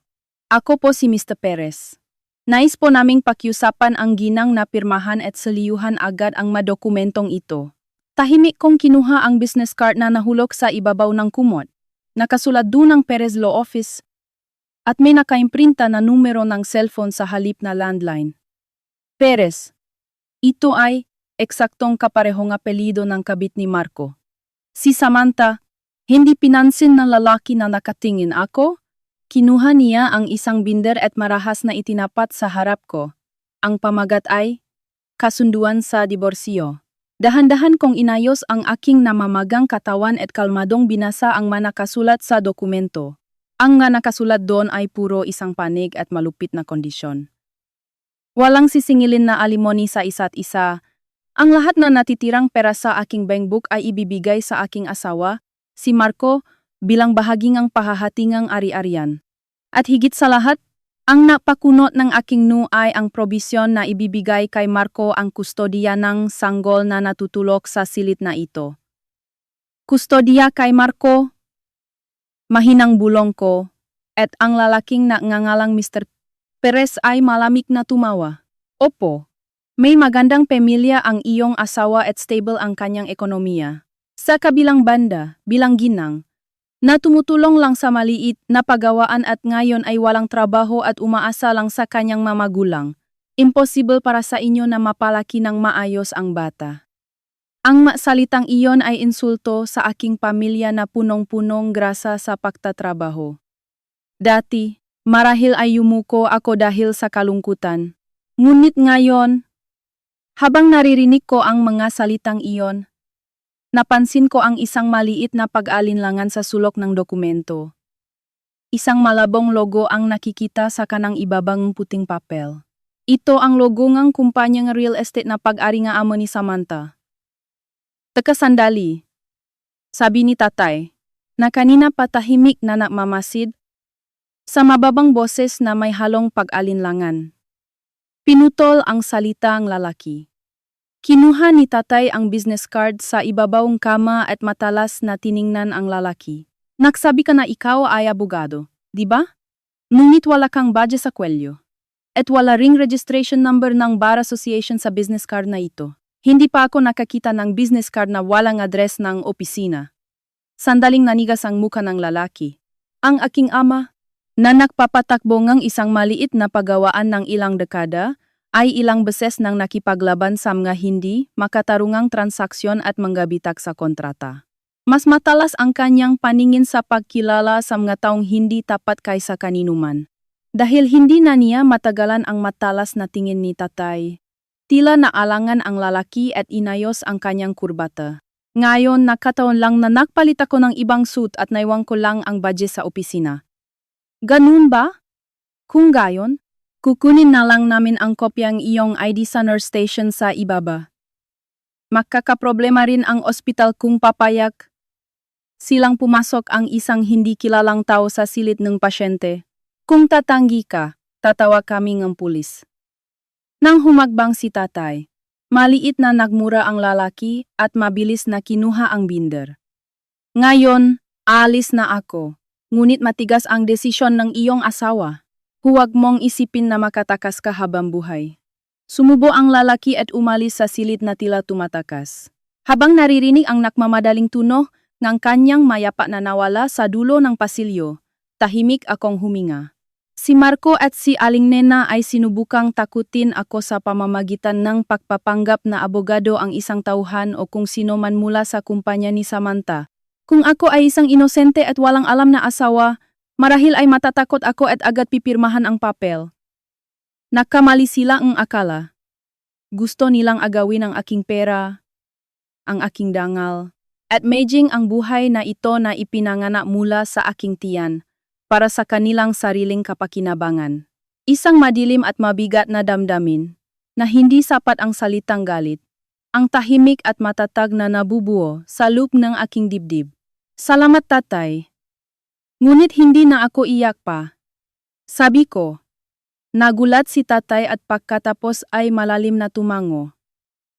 Ako po si Mr. Perez. Nais po naming pakiusapan ang ginang na pirmahan at saliyuhan agad ang madokumentong ito. Tahimik kong kinuha ang business card na nahulog sa ibabaw ng kumot. Nakasulat doon ang Perez Law Office at may nakaimprinta na numero ng cellphone sa halip na landline. Perez. Ito ay eksaktong kaparehong apelyido ng kabit ni Marco. Si Samantha, hindi pinansin ng lalaki na nakatingin ako. Kinuha niya ang isang binder at marahas na itinapat sa harap ko. Ang pamagat ay, kasunduan sa diborsyo. Dahan-dahan kong inayos ang aking namamagang katawan at kalmadong binasa ang manakasulat sa dokumento. Ang nga nakasulat doon ay puro isang panig at malupit na kondisyon. Walang sisingilin na alimony sa isa't isa. Ang lahat na natitirang pera sa aking bankbook ay ibibigay sa aking asawa, si Marco, bilang bahaging ang pahahatingang ari-arian. At higit sa lahat, ang napakunot ng aking nu ay ang probisyon na ibibigay kay Marco ang kustodiya ng sanggol na natutulok sa silid na ito. Kustodiya kay Marco, mahinang bulong ko, at ang lalaking nagngangalang Mr. Perez ay malamig na tumawa. Opo, may magandang pamilya ang iyong asawa at stable ang kanyang ekonomiya. Sa kabilang banda, bilang ginang, na tumutulong lang sa maliit na pagawaan at ngayon ay walang trabaho at umaasa lang sa kanyang mamagulang. Imposible para sa inyo na mapalaki ng maayos ang bata. Ang salitang iyon ay insulto sa aking pamilya na punong-punong grasa sa pagtatrabaho. Dati, marahil ay yumuko ako dahil sa kalungkutan. Ngunit ngayon, habang naririnig ko ang mga salitang iyon, napansin ko ang isang maliit na pag-alinlangan sa sulok ng dokumento. Isang malabong logo ang nakikita sa kanang ibabang puting papel. Ito ang logo ng kumpanyang real estate na pag-ari nga amo ni Samantha. Teka sandali, sabi ni tatay, na kanina patahimik na nakmamasid, sa mababang boses na may halong pag-alinlangan. Pinutol ang salita ang lalaki. Kinuha ni tatay ang business card sa ibabawang kama at matalas na tiningnan ang lalaki. Nagsabi ka na ikaw ay abogado, di ba? Ngunit wala kang badge sa kwelyo. At wala ring registration number ng Bar Association sa business card na ito. Hindi pa ako nakakita ng business card na walang address ng opisina. Sandaling nanigas ang muka ng lalaki. Ang aking ama, na nagpapatakbo ng isang maliit na pagawaan ng ilang dekada, ay ilang beses nang nakipaglaban sa mga hindi makatarungang transaksyon at manggabitak sa kontrata. Mas matalas ang kanyang paningin sa pagkilala sa mga taong hindi tapat kaysa kaninuman. Dahil hindi na niya matagalan ang matalas na tingin ni tatay, Tila naalangan ang lalaki at inayos ang kanyang kurbata. Ngayon nakataon lang na nagpalit ako ng ibang suit at naiwan ko lang ang badge sa opisina. Ganun ba? Kung gayon, kukunin na lang namin ang kopyang iyong ID sa nurse station sa ibaba. Makakaproblema rin ang ospital kung papayag silang pumasok ang isang hindi kilalang tao sa silid ng pasyente. Kung tatanggi ka, tatawa kami ng pulis. Nang humagbang si tatay, maliit na nagmura ang lalaki at mabilis na kinuha ang binder. Ngayon, aalis na ako, ngunit matigas ang desisyon ng iyong asawa. Huwag mong isipin na makatakas ka habang buhay. Sumubo ang lalaki at umalis sa silid na tila tumatakas. Habang naririnig ang nakmamadaling tunog ng kanyang mayapa na nawala sa dulo ng pasilyo, tahimik akong huminga. Si Marco at si Aling Nena ay sinubukang takutin ako sa pamamagitan ng pagpapanggap na abogado ang isang tauhan o kung sino man mula sa kumpanya ni Samantha. Kung ako ay isang inosente at walang alam na asawa, marahil ay matatakot ako at agad pipirmahan ang papel. Nakamali sila ang akala. Gusto nilang agawin ang aking pera, ang aking dangal, at medjing ang buhay na ito na ipinanganak mula sa aking tiyan para sa kanilang sariling kapakinabangan. Isang madilim at mabigat na damdamin na hindi sapat ang salitang galit, ang tahimik at matatag na nabubuo sa loob ng aking dibdib. Salamat tatay. Ngunit hindi na ako iyak pa. Sabi ko. Nagulat si tatay at pagkatapos ay malalim na tumango.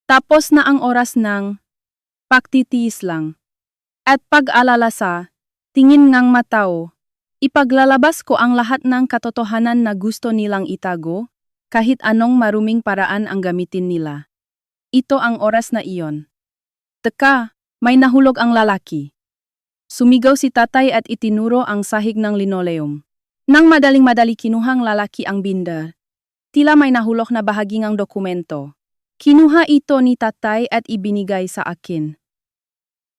Tapos na ang oras ng pagtitiis lang. At pag-alala sa tingin ngang matao, ipaglalabas ko ang lahat ng katotohanan na gusto nilang itago, kahit anong maruming paraan ang gamitin nila. Ito ang oras na iyon. Teka, may nahulog ang lalaki. Sumigaw si tatay at itinuro ang sahig ng linoleum. Nang madaling-madali kinuhang lalaki ang binder, tila may nahulog na bahaging ang dokumento. Kinuha ito ni tatay at ibinigay sa akin.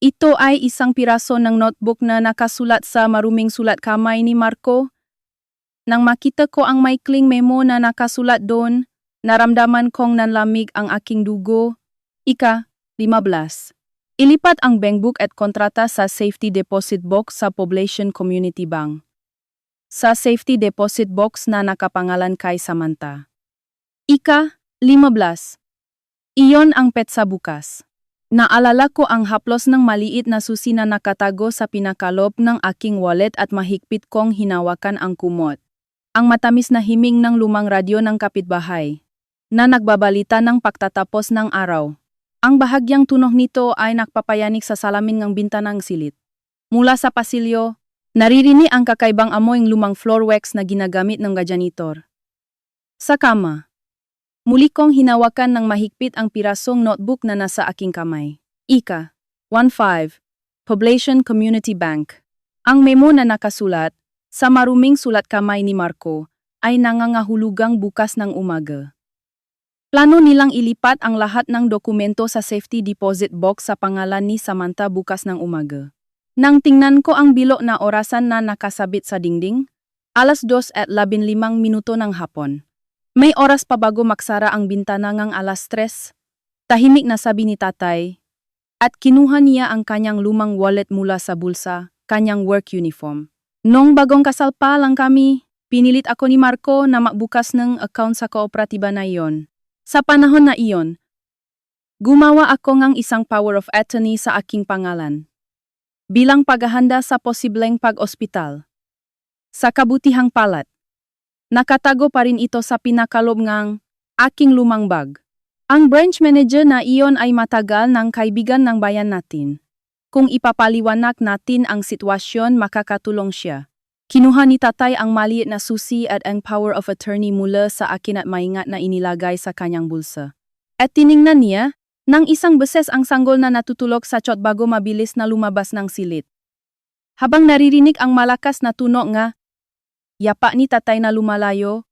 Ito ay isang piraso ng notebook na nakasulat sa maruming sulat kamay ni Marco. Nang makita ko ang maikling memo na nakasulat doon, naramdaman kong nanlamig ang aking dugo. Ika, 15. Ilipat ang bankbook at kontrata sa safety deposit box sa Poblacion Community Bank. Sa safety deposit box na nakapangalan kay Samantha. Ika, 15. Iyon ang petsa bukas. Naalala ko ang haplos ng maliit na susi na nakatago sa pinakalob ng aking wallet at mahigpit kong hinawakan ang kumot. Ang matamis na himing ng lumang radyo ng kapitbahay na nagbabalita ng pagtatapos ng araw. Ang bahagyang tunog nito ay nagpapayanig sa salamin ng bintanang silid. Mula sa pasilyo, naririnig ang kakaibang amoyng lumang floor wax na ginagamit ng janitor. Sa kama, muli kong hinawakan ng mahigpit ang pirasong notebook na nasa aking kamay. Ika, 15, Poblacion Community Bank. Ang memo na nakasulat sa maruming sulat kamay ni Marco ay nangangahulugang bukas ng umaga. Plano nilang ilipat ang lahat ng dokumento sa safety deposit box sa pangalan ni Samantha bukas ng umaga. Nang tingnan ko ang bilog na orasan na nakasabit sa dingding, 2:15 ng hapon. May oras pa bago maksara ang bintana ngang 3:00. Tahimik na sabi ni tatay. At kinuha niya ang kanyang lumang wallet mula sa bulsa, kanyang work uniform. Nung bagong kasal pa lang kami, pinilit ako ni Marco na magbukas ng account sa kooperatiba na iyon. Sa panahon na iyon, gumawa ako ng isang power of attorney sa aking pangalan. Bilang paghahanda sa posibleng pag-ospital. Sa kabutihang palad, nakatago pa rin ito sa pinakalob ng aking lumang bag. Ang branch manager na iyon ay matagal ng kaibigan ng bayan natin. Kung ipapaliwanag natin ang sitwasyon, makakatulong siya. Kinuha ni tatay ang maliit na susi at ang power of attorney mula sa akin at maingat na inilagay sa kanyang bulsa. At tiningnan niya, nang isang beses ang sanggol na natutulog sa chot bago mabilis na lumabas ng silid. Habang naririnig ang malakas na tunog nga, yapa ni tatay na lumalayo,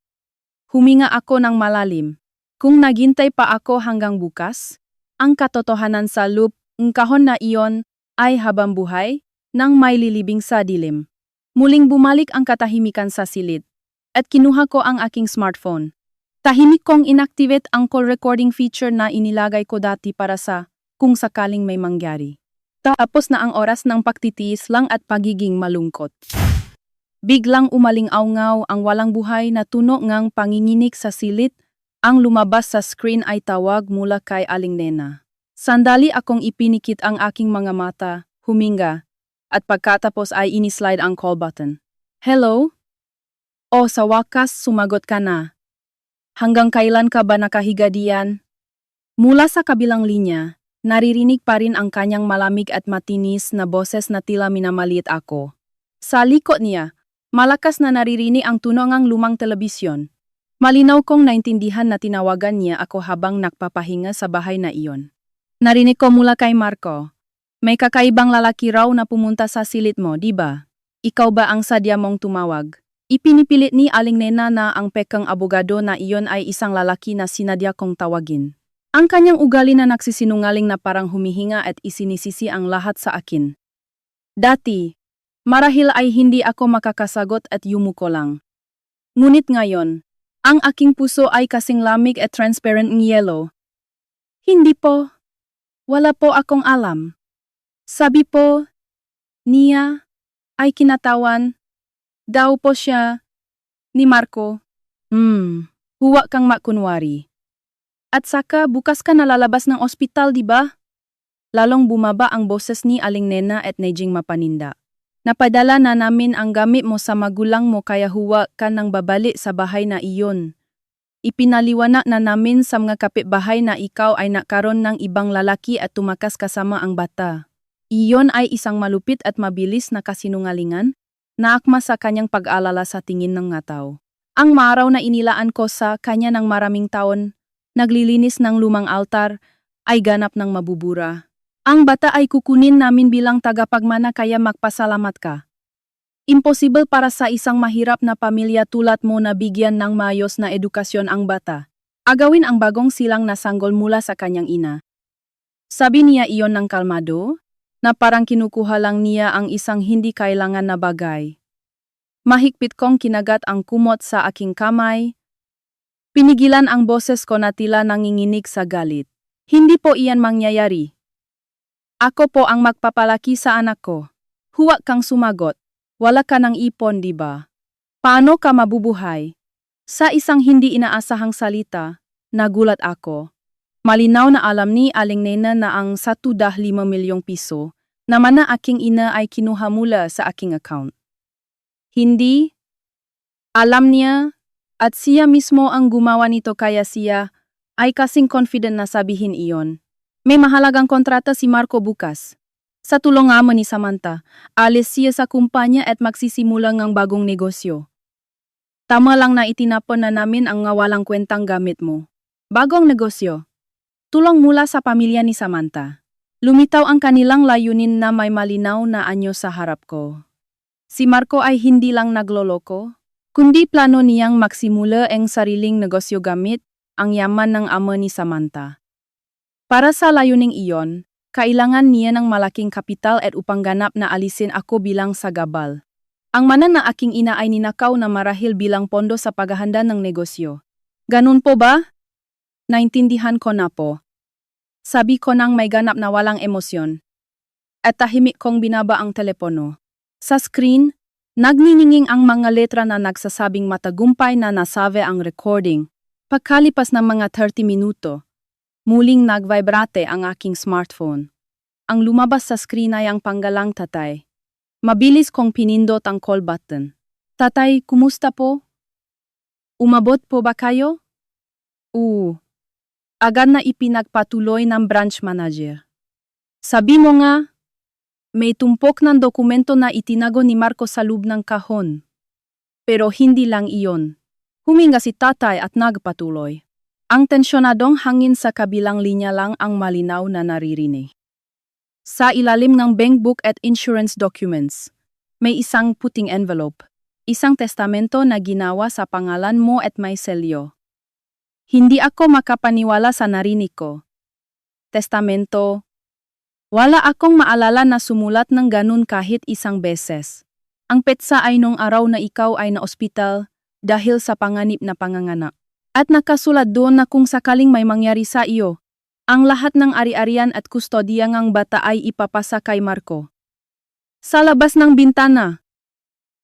huminga ako ng malalim. Kung naghintay pa ako hanggang bukas, ang katotohanan sa loop, ang kahon na iyon, ay habang buhay, nang may lilibing sa dilim. Muling bumalik ang katahimikan sa silid, at kinuha ko ang aking smartphone. Tahimik kong inactivate ang call recording feature na inilagay ko dati para sa kung sakaling may mangyari. Tapos na ang oras ng pagtitiis lang at pagiging malungkot. Biglang umaling-awngaw ang walang buhay na tunog ngang panginginig sa silid. Ang lumabas sa screen ay tawag mula kay Aling Nena. Sandali akong ipinikit ang aking mga mata, huminga, at pagkatapos ay inislide ang call button. Hello? O sa wakas sumagot ka na. Hanggang kailan ka ba nakahiga diyan? Mula sa kabilang linya, naririnig pa rin ang kanyang malamig at matinis na boses na tila minamaliit ako. Sa likod niya, malakas na naririnig ang tunog ng lumang telebisyon. Malinaw kong naintindihan na tinawagan niya ako habang nagpapahinga sa bahay na iyon. Narinig ko mula kay Marco. May kakaibang lalaki raw na pumunta sa silid mo, di ba? Ikaw ba ang sadya mong tumawag? Ipinipilit ni Aling Nena na ang pekang abogado na iyon ay isang lalaki na sinadya kong tawagin. Ang kanyang ugali na nagsisinungaling na parang humihinga at isinisisi ang lahat sa akin. Dati, marahil ay hindi ako makakasagot at yumuko lang. Ngunit ngayon, ang aking puso ay kasing lamig at transparent ng yellow. Hindi po. Wala po akong alam. Sabi po, niya, ay kinatawan. Daw po siya, ni Marco. Huwag kang makunwari. At saka bukas ka nalalabas ng ospital, di ba? Lalong bumaba ang boses ni Aling Nena at medjing mapaninda. Napadala na namin ang gamit mo sa magulang mo kaya huwag ka nang babalik sa bahay na iyon. Ipinaliwanag na namin sa mga kapitbahay na ikaw ay nakaroon ng ibang lalaki at tumakas kasama ang bata. Iyon ay isang malupit at mabilis na kasinungalingan, naakma sa kanyang pag-alala sa tingin ng mga tao. Ang maraw na inilaan ko sa kanya ng maraming taon, naglilinis ng lumang altar, ay ganap ng mabubura. Ang bata ay kukunin namin bilang tagapagmana kaya magpasalamat ka. Imposible para sa isang mahirap na pamilya tulad mo na bigyan ng maayos na edukasyon ang bata. Agawin ang bagong silang na sanggol mula sa kanyang ina. Sabi niya iyon ng kalmado, na parang kinukuha lang niya ang isang hindi kailangan na bagay. Mahigpit kong kinagat ang kumot sa aking kamay. Pinigilan ang boses ko na tila nanginginig sa galit. Hindi po iyan mangyayari. Ako po ang magpapalaki sa anak ko. Huwag kang sumagot. Wala ka ng ipon, di ba? Paano ka mabubuhay? Sa isang hindi inaasahang salita, nagulat ako. Malinaw na alam ni Aling Nena na ang 1.5 milyong piso naman na aking ina ay kinuha mula sa aking account. Hindi. Alam niya at siya mismo ang gumawa nito kaya siya ay kasing confident na sabihin iyon. May mahalagang kontrata si Marco bukas. Sa tulong amo ni Samantha, alis siya sa kumpanya at magsisimula ng bagong negosyo. Tama lang na itinapon na namin ang walang kwentang gamit mo. Bagong negosyo. Tulong mula sa pamilya ni Samantha. Lumitaw ang kanilang layunin na may malinaw na anyo sa harap ko. Si Marco ay hindi lang nagloloko, kundi plano niyang magsimula ang sariling negosyo gamit ang yaman ng ama ni Samantha. Para sa layuning iyon, kailangan niya ng malaking kapital at upang ganap na alisin ako bilang sagabal. Ang mana na aking ina ay ninakaw na marahil bilang pondo sa paghahanda ng negosyo. Ganun po ba? Naintindihan ko na po. Sabi ko nang may ganap na walang emosyon. At tahimik kong binaba ang telepono. Sa screen, nagnininging ang mga letra na nagsasabing matagumpay na nasave ang recording. Pagkalipas ng mga 30 minuto, muling nagvibrate ang aking smartphone. Ang lumabas sa screen ay ang panggalang tatay. Mabilis kong pinindot ang call button. Tatay, kumusta po? Umabot po ba kayo? Agad na ipinagpatuloy ng branch manager. Sabi mo nga, may tumpok ng dokumento na itinago ni Marco sa loob ng kahon. Pero hindi lang iyon. Huminga si tatay at nagpatuloy. Ang tensyonadong hangin sa kabilang linya lang ang malinaw na naririnig. Sa ilalim ng bank book at insurance documents, may isang puting envelope, isang testamento na ginawa sa pangalan mo at may selyo. Hindi ako makapaniwala sa narinig ko. Testamento. Wala akong maalala na sumulat ng ganun kahit isang beses. Ang petsa ay nung araw na ikaw ay na ospital dahil sa panganib na panganganak. At nakasulat doon na kung sakaling may mangyari sa iyo, ang lahat ng ari-arian at kustodiya ngang bata ay ipapasa kay Marco. Sa labas ng bintana,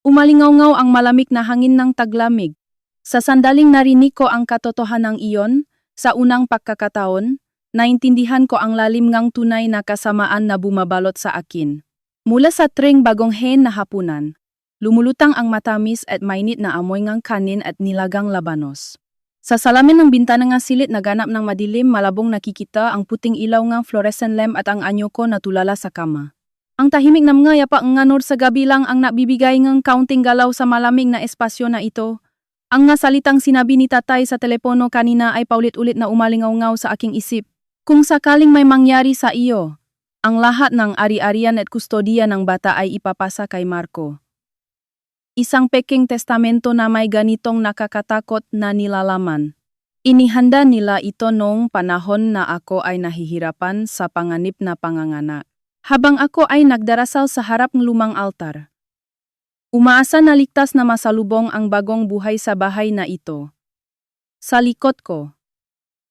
umalingaw-ngaw ang malamig na hangin ng taglamig. Sa sandaling narinig ko ang katotohanan ng iyon, sa unang pagkakataon, naintindihan ko ang lalim ngang tunay na kasamaan na bumabalot sa akin. Mula sa tring bagong hen na hapunan, lumulutang ang matamis at mainit na amoy ngang kanin at nilagang labanos. Sa salamin ng bintana nga silid naganap ng madilim, malabong nakikita ang puting ilaw ngang fluorescent lamp at ang anyo ko na tulala sa kama. Ang tahimik na mga yapa nganor sa gabi lang ang nabibigay ngang kaunting galaw sa malamig na espasyo na ito. Ang nga salitang sinabi ni tatay sa telepono kanina ay paulit-ulit na umalingaw-ngaw sa aking isip. Kung sakaling may mangyari sa iyo, ang lahat ng ari-arian at kustodiya ng bata ay ipapasa kay Marco. Isang peking testamento na may ganitong nakakatakot na nilalaman. Inihanda nila ito noong panahon na ako ay nahihirapan sa panganib na panganganak. Habang ako ay nagdarasal sa harap ng lumang altar. Umaasa na ligtas na masalubong ang bagong buhay sa bahay na ito. Sa likod ko,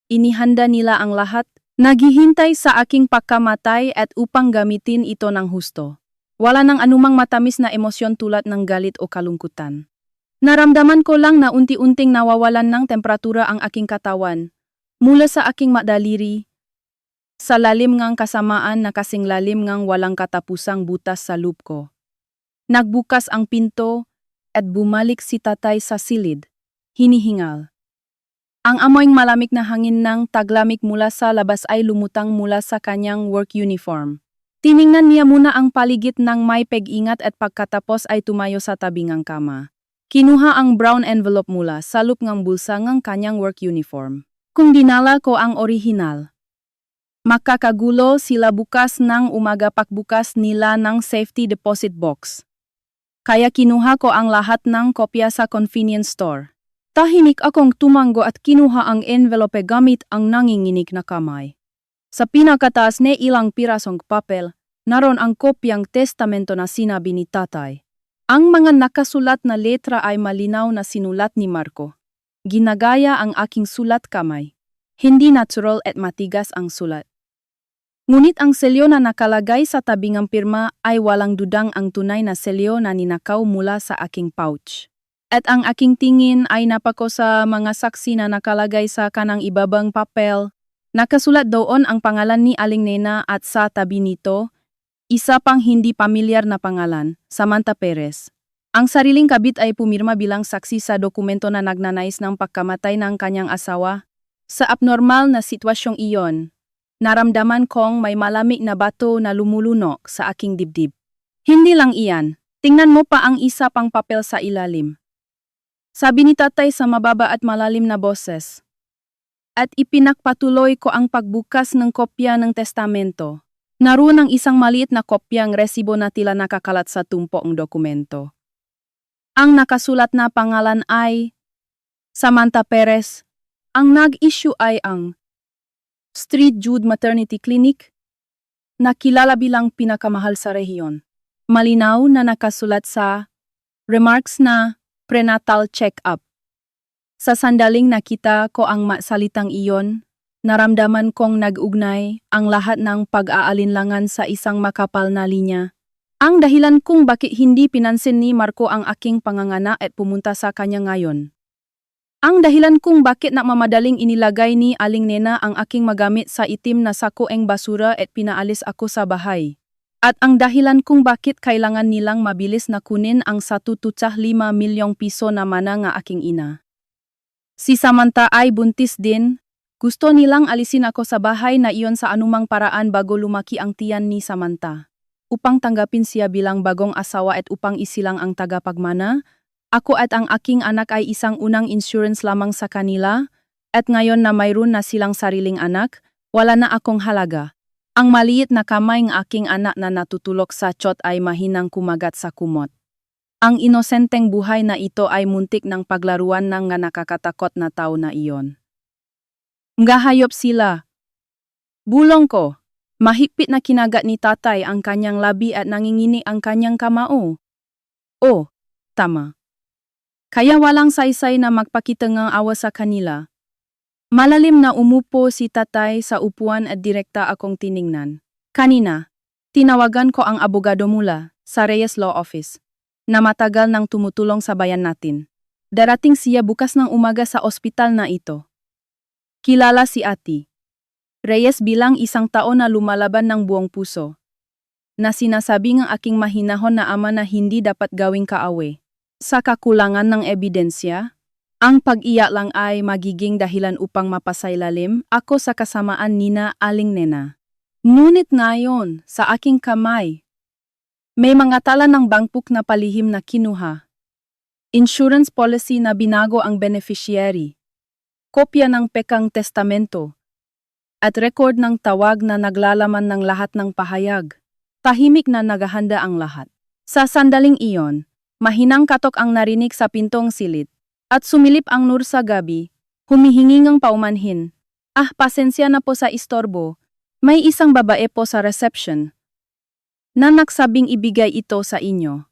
inihanda nila ang lahat, naghihintay sa aking pagkamatay at upang gamitin ito ng husto. Wala nang anumang matamis na emosyon tulad ng galit o kalungkutan. Naramdaman ko lang na unti-unting nawawalan ng temperatura ang aking katawan, mula sa aking madaliri, sa lalim ngang kasamaan na kasing lalim ngang walang katapusang butas sa loob ko. Nagbukas ang pinto at bumalik si tatay sa silid, hinihingal. Ang amoyng malamig na hangin ng taglamig mula sa labas ay lumutang mula sa kanyang work uniform. Tiningnan niya muna ang paligid ng may pag-ingat at pagkatapos ay tumayo sa tabi ng kama. Kinuha ang brown envelope mula sa loob ng bulsa ng kanyang work uniform. Kung dinala ko ang orihinal, makakagulo sila bukas ng umaga pagbukas nila ng safety deposit box. Kaya kinuha ko ang lahat ng kopya sa convenience store. Tahimik akong tumango at kinuha ang envelope gamit ang nanginginig na kamay. Sa pinakataas na ilang pirasong papel, naroon ang kopyang testamento na sinabi ni tatay. Ang mga nakasulat na letra ay malinaw na sinulat ni Marco. Ginagaya ang aking sulat kamay. Hindi natural at matigas ang sulat. Ngunit ang selyo na nakalagay sa tabi ng pirma ay walang dudang ang tunay na selyo na ninakaw mula sa aking pouch. At ang aking tingin ay napako sa mga saksi na nakalagay sa kanang ibabang papel. Nakasulat doon ang pangalan ni Aling Nena at sa tabi nito, isa pang hindi pamilyar na pangalan, Samantha Perez. Ang sariling kabit ay pumirma bilang saksi sa dokumento na nagnanais ng pagkamatay ng kanyang asawa. Sa abnormal na sitwasyong iyon, naramdaman kong may malamig na bato na lumulunok sa aking dibdib. Hindi lang iyan, tingnan mo pa ang isa pang papel sa ilalim. Sabi ni tatay sa mababa at malalim na boses. At ipinagpatuloy ko ang pagbukas ng kopya ng testamento. Naroon ang isang maliit na kopyang resibo na tila nakakalat sa tumpok ng dokumento. Ang nakasulat na pangalan ay Samantha Perez. Ang nag-issue ay ang Street Jude Maternity Clinic, na kilala bilang pinakamahal sa rehiyon. Malinaw na nakasulat sa remarks na prenatal check-up. Sa sandaling nakita ko ang salitang iyon, naramdaman kong nag-ugnay ang lahat ng pag-aalinlangan sa isang makapal na linya. Ang dahilan kung bakit hindi pinansin ni Marco ang aking pangangana at pumunta sa kanya ngayon. Ang dahilan kung bakit namamadaling inilagay ni Aling Nena ang aking magamit sa itim na sakoeng basura at pinaalis ako sa bahay. At ang dahilan kung bakit kailangan nilang mabilis na kunin ang 1.5 milyong piso na mana nga aking ina. Si Samantha ay buntis din. Gusto nilang alisin ako sa bahay na iyon sa anumang paraan bago lumaki ang tiyan ni Samantha. Upang tanggapin siya bilang bagong asawa at upang isilang ang tagapagmana, ako at ang aking anak ay isang unang insurance lamang sa kanila, at ngayon na mayroon na silang sariling anak, wala na akong halaga. Ang maliit na kamay ng aking anak na natutulok sa tiyot ay mahinang kumagat sa kumot. Ang inosenteng buhay na ito ay muntik ng paglaruan ng nga nakakatakot na tao na iyon. Ngahayop sila. Bulong ko. Mahigpit na kinagat ni tatay ang kanyang labi at nangingini ang kanyang kamao. Oh, tama. Kaya walang saysay na magpakita ng awa sa kanila. Malalim na umupo si tatay sa upuan at direkta akong tiningnan. Kanina, tinawagan ko ang abogado mula sa Reyes Law Office na matagal nang tumutulong sa bayan natin. Darating siya bukas ng umaga sa ospital na ito. Kilala si Ati Reyes bilang isang tao na lumalaban ng buong puso, na sinasabi ng aking mahinahon na ama na hindi dapat gawing kaawe. Sa kakulangan ng ebidensya, ang pag-iyak lang ay magiging dahilan upang mapasailalim ako sa kasamaan nina Aling Nena. Ngunit ngayon, sa aking kamay, may mga tala ng bankbook na palihim na kinuha. Insurance policy na binago ang beneficiary. Kopya ng pekang testamento. At record ng tawag na naglalaman ng lahat ng pahayag. Tahimik na naghahanda ang lahat. Sa sandaling iyon, mahinang katok ang narinig sa pintong silid. At sumilip ang nur sa gabi, humihingi ng paumanhin. Pasensya na po sa istorbo. May isang babae po sa reception na nagsabing ibigay ito sa inyo.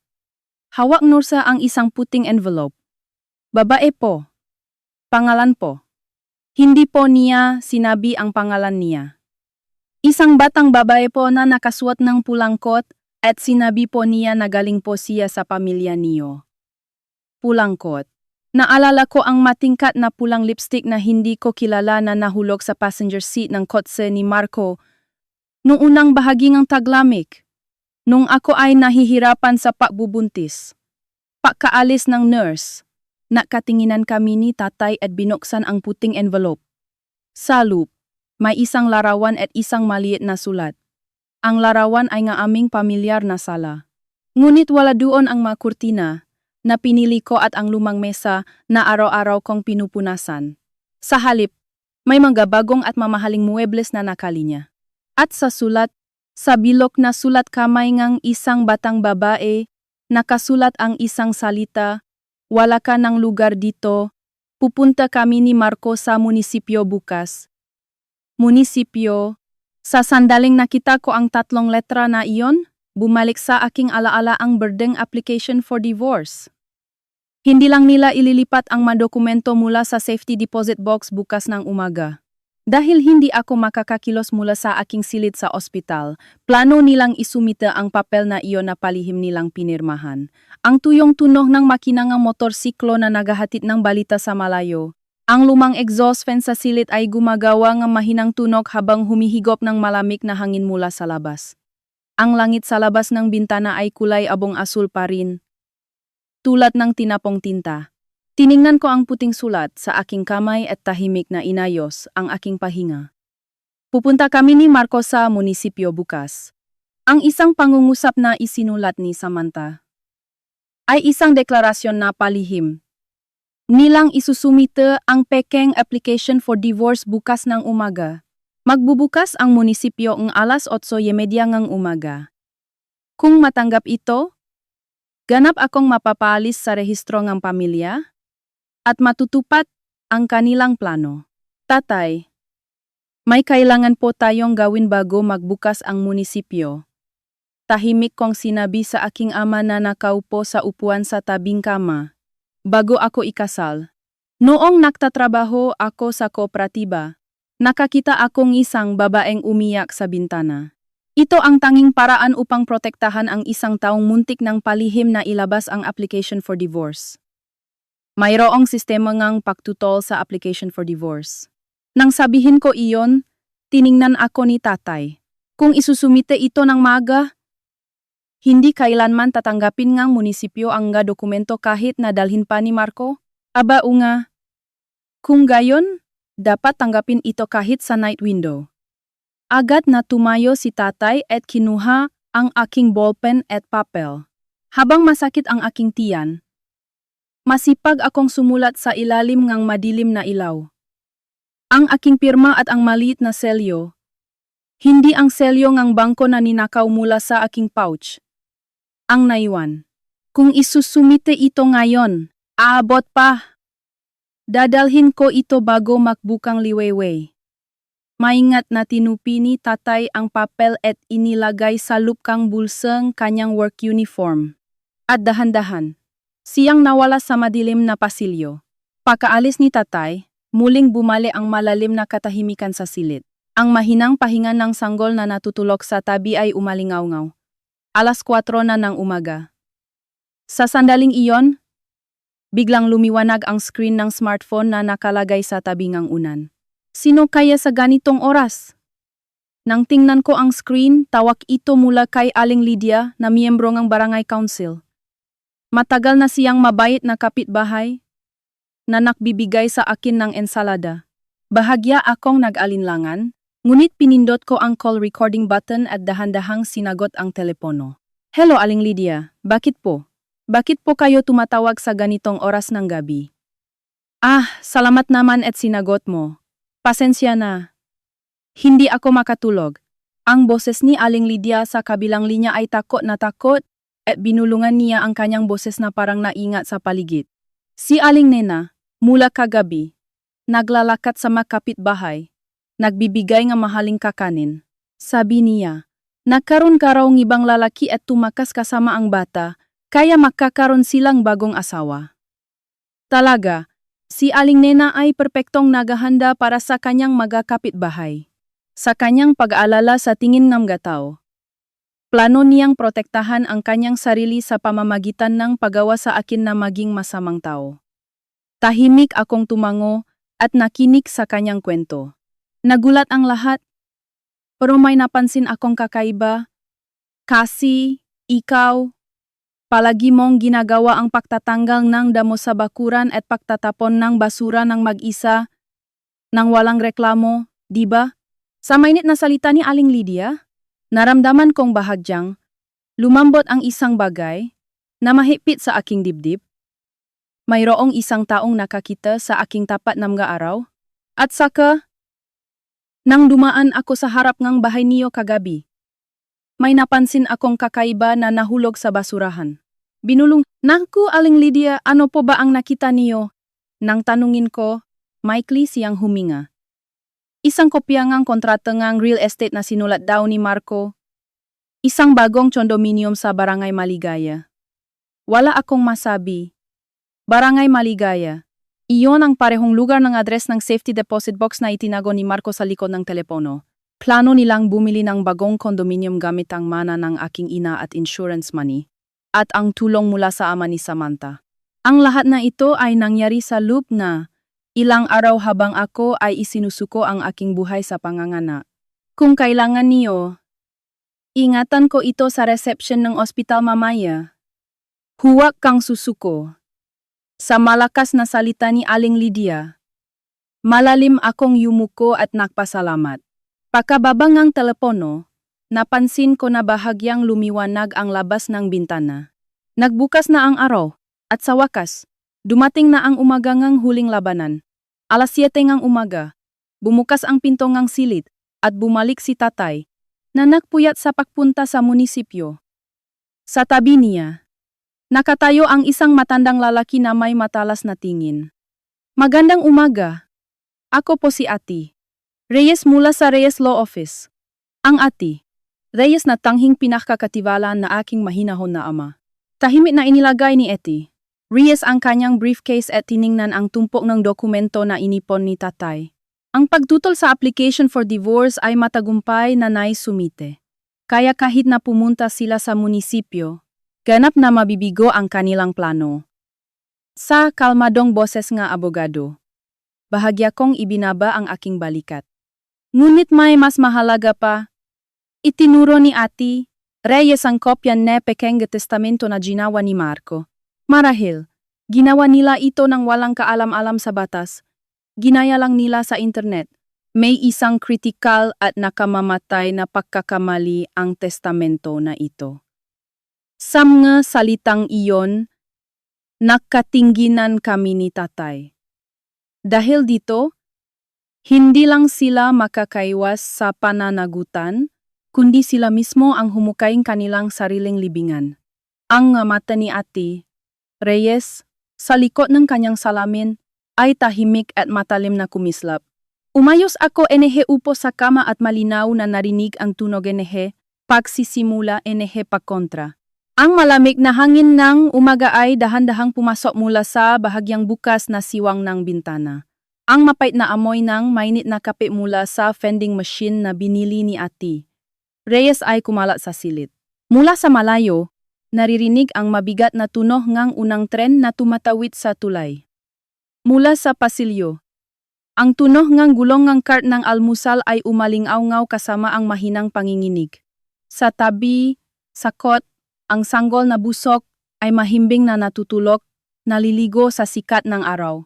Hawak Nursa ang isang puting envelope. Babae po. Pangalan po. Hindi po niya sinabi ang pangalan niya. Isang batang babae po na nakasuot ng pulang coat at sinabi po niya na galing po siya sa pamilya niyo. Pulang coat. Naalala ko ang matingkat na pulang lipstick na hindi ko kilala na nahulog sa passenger seat ng kotse ni Marco noong unang bahagi ng taglamig. Nung ako ay nahihirapan sa pagbubuntis. Pagkaalis ng nurse, nakatinginan kami ni tatay at binuksan ang puting envelope. Sa loop, may isang larawan at isang maliit na sulat. Ang larawan ay ng aming pamilyar na sala. Ngunit wala doon ang mga kurtina na pinili ko at ang lumang mesa na araw-araw kong pinupunasan. Sa halip, may mga bagong at mamahaling muebles na nakalinya. At sa sulat, sa bilog na sulat kamay ng isang batang babae, nakasulat ang isang salita, wala ka ng lugar dito, pupunta kami ni Marco sa munisipyo bukas. Munisipyo, sa sandaling nakita ko ang tatlong letra na iyon, bumalik sa aking alaala ang berdeng application for divorce. Hindi lang nila ililipat ang mga dokumento mula sa safety deposit box bukas ng umaga. Dahil hindi ako makakakilos mula sa aking silid sa ospital, plano nilang isumita ang papel na iyon na palihim nilang pinirmahan. Ang tuyong tunog ng makina ng motorsiklo na naghahatid ng balita sa malayo. Ang lumang exhaust fan sa silid ay gumagawa ng mahinang tunog habang humihigop ng malamig na hangin mula sa labas. Ang langit sa labas ng bintana ay kulay abong asul pa rin. Tulad ng tinapong tinta. Tiningnan ko ang puting sulat sa aking kamay at tahimik na inayos ang aking pahinga. Pupunta kami ni Marco sa munisipyo bukas. Ang isang pangungusap na isinulat ni Samantha ay isang deklarasyon na palihim. Nilang isusumite ang pekeng application for divorce bukas ng umaga. Magbubukas ang munisipyo ng alas 8:30 ng umaga. Kung matanggap ito, ganap akong mapapaalis sa rehistro ng pamilya at matutupad ang kanilang plano. Tatay, may kailangan po tayong gawin bago magbukas ang munisipyo. Tahimik kong sinabi sa aking ama na nakaupo sa upuan sa tabing kama. Bago ako ikasal. Noong nagtatrabaho ako sa kooperatiba, nakakita akong isang babaeng umiyak sa bintana. Ito ang tanging paraan upang protektahan ang isang taong muntik ng palihim na ilabas ang application for divorce. Mayroong sistema ngang pagtutol sa application for divorce. Nang sabihin ko iyon, tiningnan ako ni tatay. Kung isusumite ito ng maga, hindi kailanman tatanggapin ngang munisipyo ang nga dokumento kahit na dalhin pa ni Marco? Aba unga. Kung gayon, dapat tanggapin ito kahit sa night window. Agad na tumayo si tatay at kinuha ang aking ballpen at papel. Habang masakit ang aking tiyan, masipag akong sumulat sa ilalim ng madilim na ilaw. Ang aking pirma at ang maliit na selyo. Hindi ang selyo ng bangko na ninakaw mula sa aking pouch. Ang naiwan. Kung isusumite ito ngayon, aabot pa. Dadalhin ko ito bago makbukang liwayway. Maingat na tinupi ni tatay ang papel at inilagay sa lupkang bulsang kanyang work uniform. At dahan-dahan, Siyang nawala sa madilim na pasilyo. Pagkaalis ni tatay, muling bumali ang malalim na katahimikan sa silid. Ang mahinang pahinga ng sanggol na natutulog sa tabi ay umalingaw-ngaw. Alas 4 na ng umaga. Sa sandaling iyon, biglang lumiwanag ang screen ng smartphone na nakalagay sa tabi ng unan. Sino kaya sa ganitong oras? Nang tingnan ko ang screen, tawag ito mula kay Aling Lydia na miyembro ng Barangay Council. Matagal na siyang mabait na kapitbahay na nakbibigay sa akin ng ensalada. Bahagya akong nag-alinlangan, ngunit pinindot ko ang call recording button at dahan-dahang sinagot ang telepono. Hello Aling Lydia, bakit po? Bakit po kayo tumatawag sa ganitong oras ng gabi? Salamat naman at sinagot mo. Pasensya na. Hindi ako makatulog. Ang boses ni Aling Lydia sa kabilang linya ay takot na takot at binulungan niya ang kanyang boses na parang naingat sa paligid. Si Aling Nena, mula kagabi, naglalakat sa mga kapitbahay, nagbibigay ng mahaling kakanin. Sabi niya, nagkaroon ka raw ng ibang lalaki at tumakas kasama ang bata, kaya magkakaroon silang bagong asawa. Talaga, si Aling Nena ay perpektong naghahanda para sa kanyang mga kapitbahay. Sa kanyang pag-aalala sa tingin ng gatao, plano niyang protektahan ang kanyang sarili sa pamamagitan ng paggawa sa akin na maging masamang tao. Tahimik akong tumango at nakinig sa kanyang kwento. Nagulat ang lahat, pero may napansin akong kakaiba. Kasi, ikaw, palagi mong ginagawa ang pagtatanggal ng damo sa bakuran at pagtatapon ng basura ng mag-isa nang walang reklamo, di ba? Sa mainit na salita ni Aling Lydia, naramdaman kong bahagyang lumambot ang isang bagay na mahigpit sa aking dibdib. Mayroong isang taong nakakita sa aking tapat ng mga araw, at saka, nang dumaan ako sa harap ng bahay niyo kagabi, may napansin akong kakaiba na nahulog sa basurahan. Binulong, "Naku, Aling Lydia, ano po ba ang nakita niyo?" Nang tanungin ko, maikli siyang huminga. Isang kopya ng kontrata ng real estate na sinulat daw ni Marco. Isang bagong condominium sa Barangay Maligaya. Wala akong masabi. Barangay Maligaya. Iyon ang parehong lugar ng address ng safety deposit box na itinago ni Marco sa likod ng telepono. Plano nilang bumili ng bagong condominium gamit ang mana ng aking ina at insurance money, at ang tulong mula sa ama ni Samantha. Ang lahat na ito ay nangyari sa loop na ilang araw habang ako ay isinusuko ang aking buhay sa pangangana. Kung kailangan niyo, ingatan ko ito sa reception ng ospital mamaya. Huwag kang susuko. Sa malakas na salita ni Aling Lydia, malalim akong yumuko at nagpasalamat. Pagkababa ng telepono, napansin ko na bahagyang lumiwanag ang labas ng bintana. Nagbukas na ang araw, at sa wakas, dumating na ang umaga ng huling labanan. Alas 7 ng umaga, bumukas ang pinto ng silid at bumalik si tatay na nagpuyat sa pagpunta sa munisipyo. Sa tabi niya, nakatayo ang isang matandang lalaki na may matalas na tingin. Magandang umaga. Ako po si Ati Reyes mula sa Reyes Law Office. Ang Ati Reyes na tanghing pinakakatiwalaan na aking mahinahon na ama. Tahimik na inilagay ni Eti Reyes ang kanyang briefcase at tiningnan ang tumpok ng dokumento na inipon ni tatay. Ang pagtutol sa application for divorce ay matagumpay na naisumite. Kaya kahit na pumunta sila sa munisipyo, ganap na mabibigo ang kanilang plano. Sa kalmadong boses nga abogado, bahagya kong ibinaba ang aking balikat. Ngunit may mas mahalaga pa. Itinuro ni Ati Reyes ang kopya ng pekeng testamento na ginawa ni Marco. Marahil, ginawa nila ito nang walang kaalam-alam sa batas. Ginaya lang nila sa internet. May isang kritikal at nakamamatay na pagkakamali ang testamento na ito. Sa mga salitang iyon, nakatingginan kami ni tatay. Dahil dito, hindi lang sila makakaiwas sa pananagutan, kundi sila mismo ang humukaing kanilang sariling libingan. Ang mata ni Ati Reyes, sa likod ng kanyang salamin, ay tahimik at matalim na kumislap. Umayos ako upo sa kama at malinaw na narinig ang tunog pagsisimula pagkontra. Ang malamig na hangin ng umaga ay dahan-dahang pumasok mula sa bahagyang bukas na siwang ng bintana. Ang mapait na amoy ng mainit na kape mula sa vending machine na binili ni Ate Reyes ay kumalat sa silid. Mula sa malayo, naririnig ang mabigat na tunog ng unang tren na tumatawid sa tulay. Mula sa pasilyo, ang tunog ng gulong ng cart ng almusal ay umalingaw-ngaw kasama ang mahinang panginginig. Sa tabi, sa kot, ang sanggol na busok ay mahimbing na natutulog, naliligo sa sikat ng araw.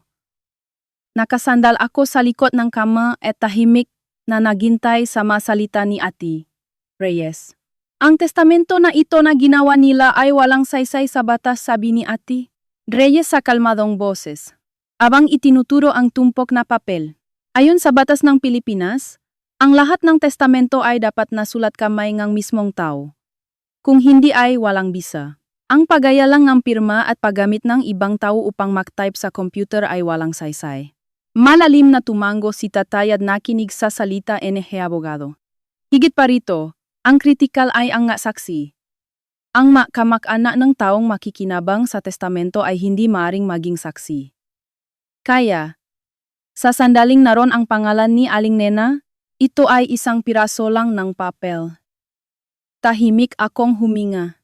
Nakasandal ako sa likod ng kama at tahimik na naghintay sa masalita ni Ate Reyes. Ang testamento na ito na ginawa nila ay walang saysay sa batas, sabi ni Ate Reyes sa kalmadong boses, abang itinuturo ang tumpok na papel. Ayon sa batas ng Pilipinas, ang lahat ng testamento ay dapat nasulat kamay ng mismong tao. Kung hindi ay walang bisa. Ang paggaya lang ng pirma at paggamit ng ibang tao upang mag-type sa computer ay walang saysay. Malalim na tumango si Tatay at nakinig sa salita ni abogado. Higit pa rito, ang kritikal ay ang nga saksi. Ang kamag-anak ng taong makikinabang sa testamento ay hindi maaring maging saksi. Kaya, sa sandaling naroon ang pangalan ni Aling Nena, ito ay isang piraso lang ng papel. Tahimik akong huminga.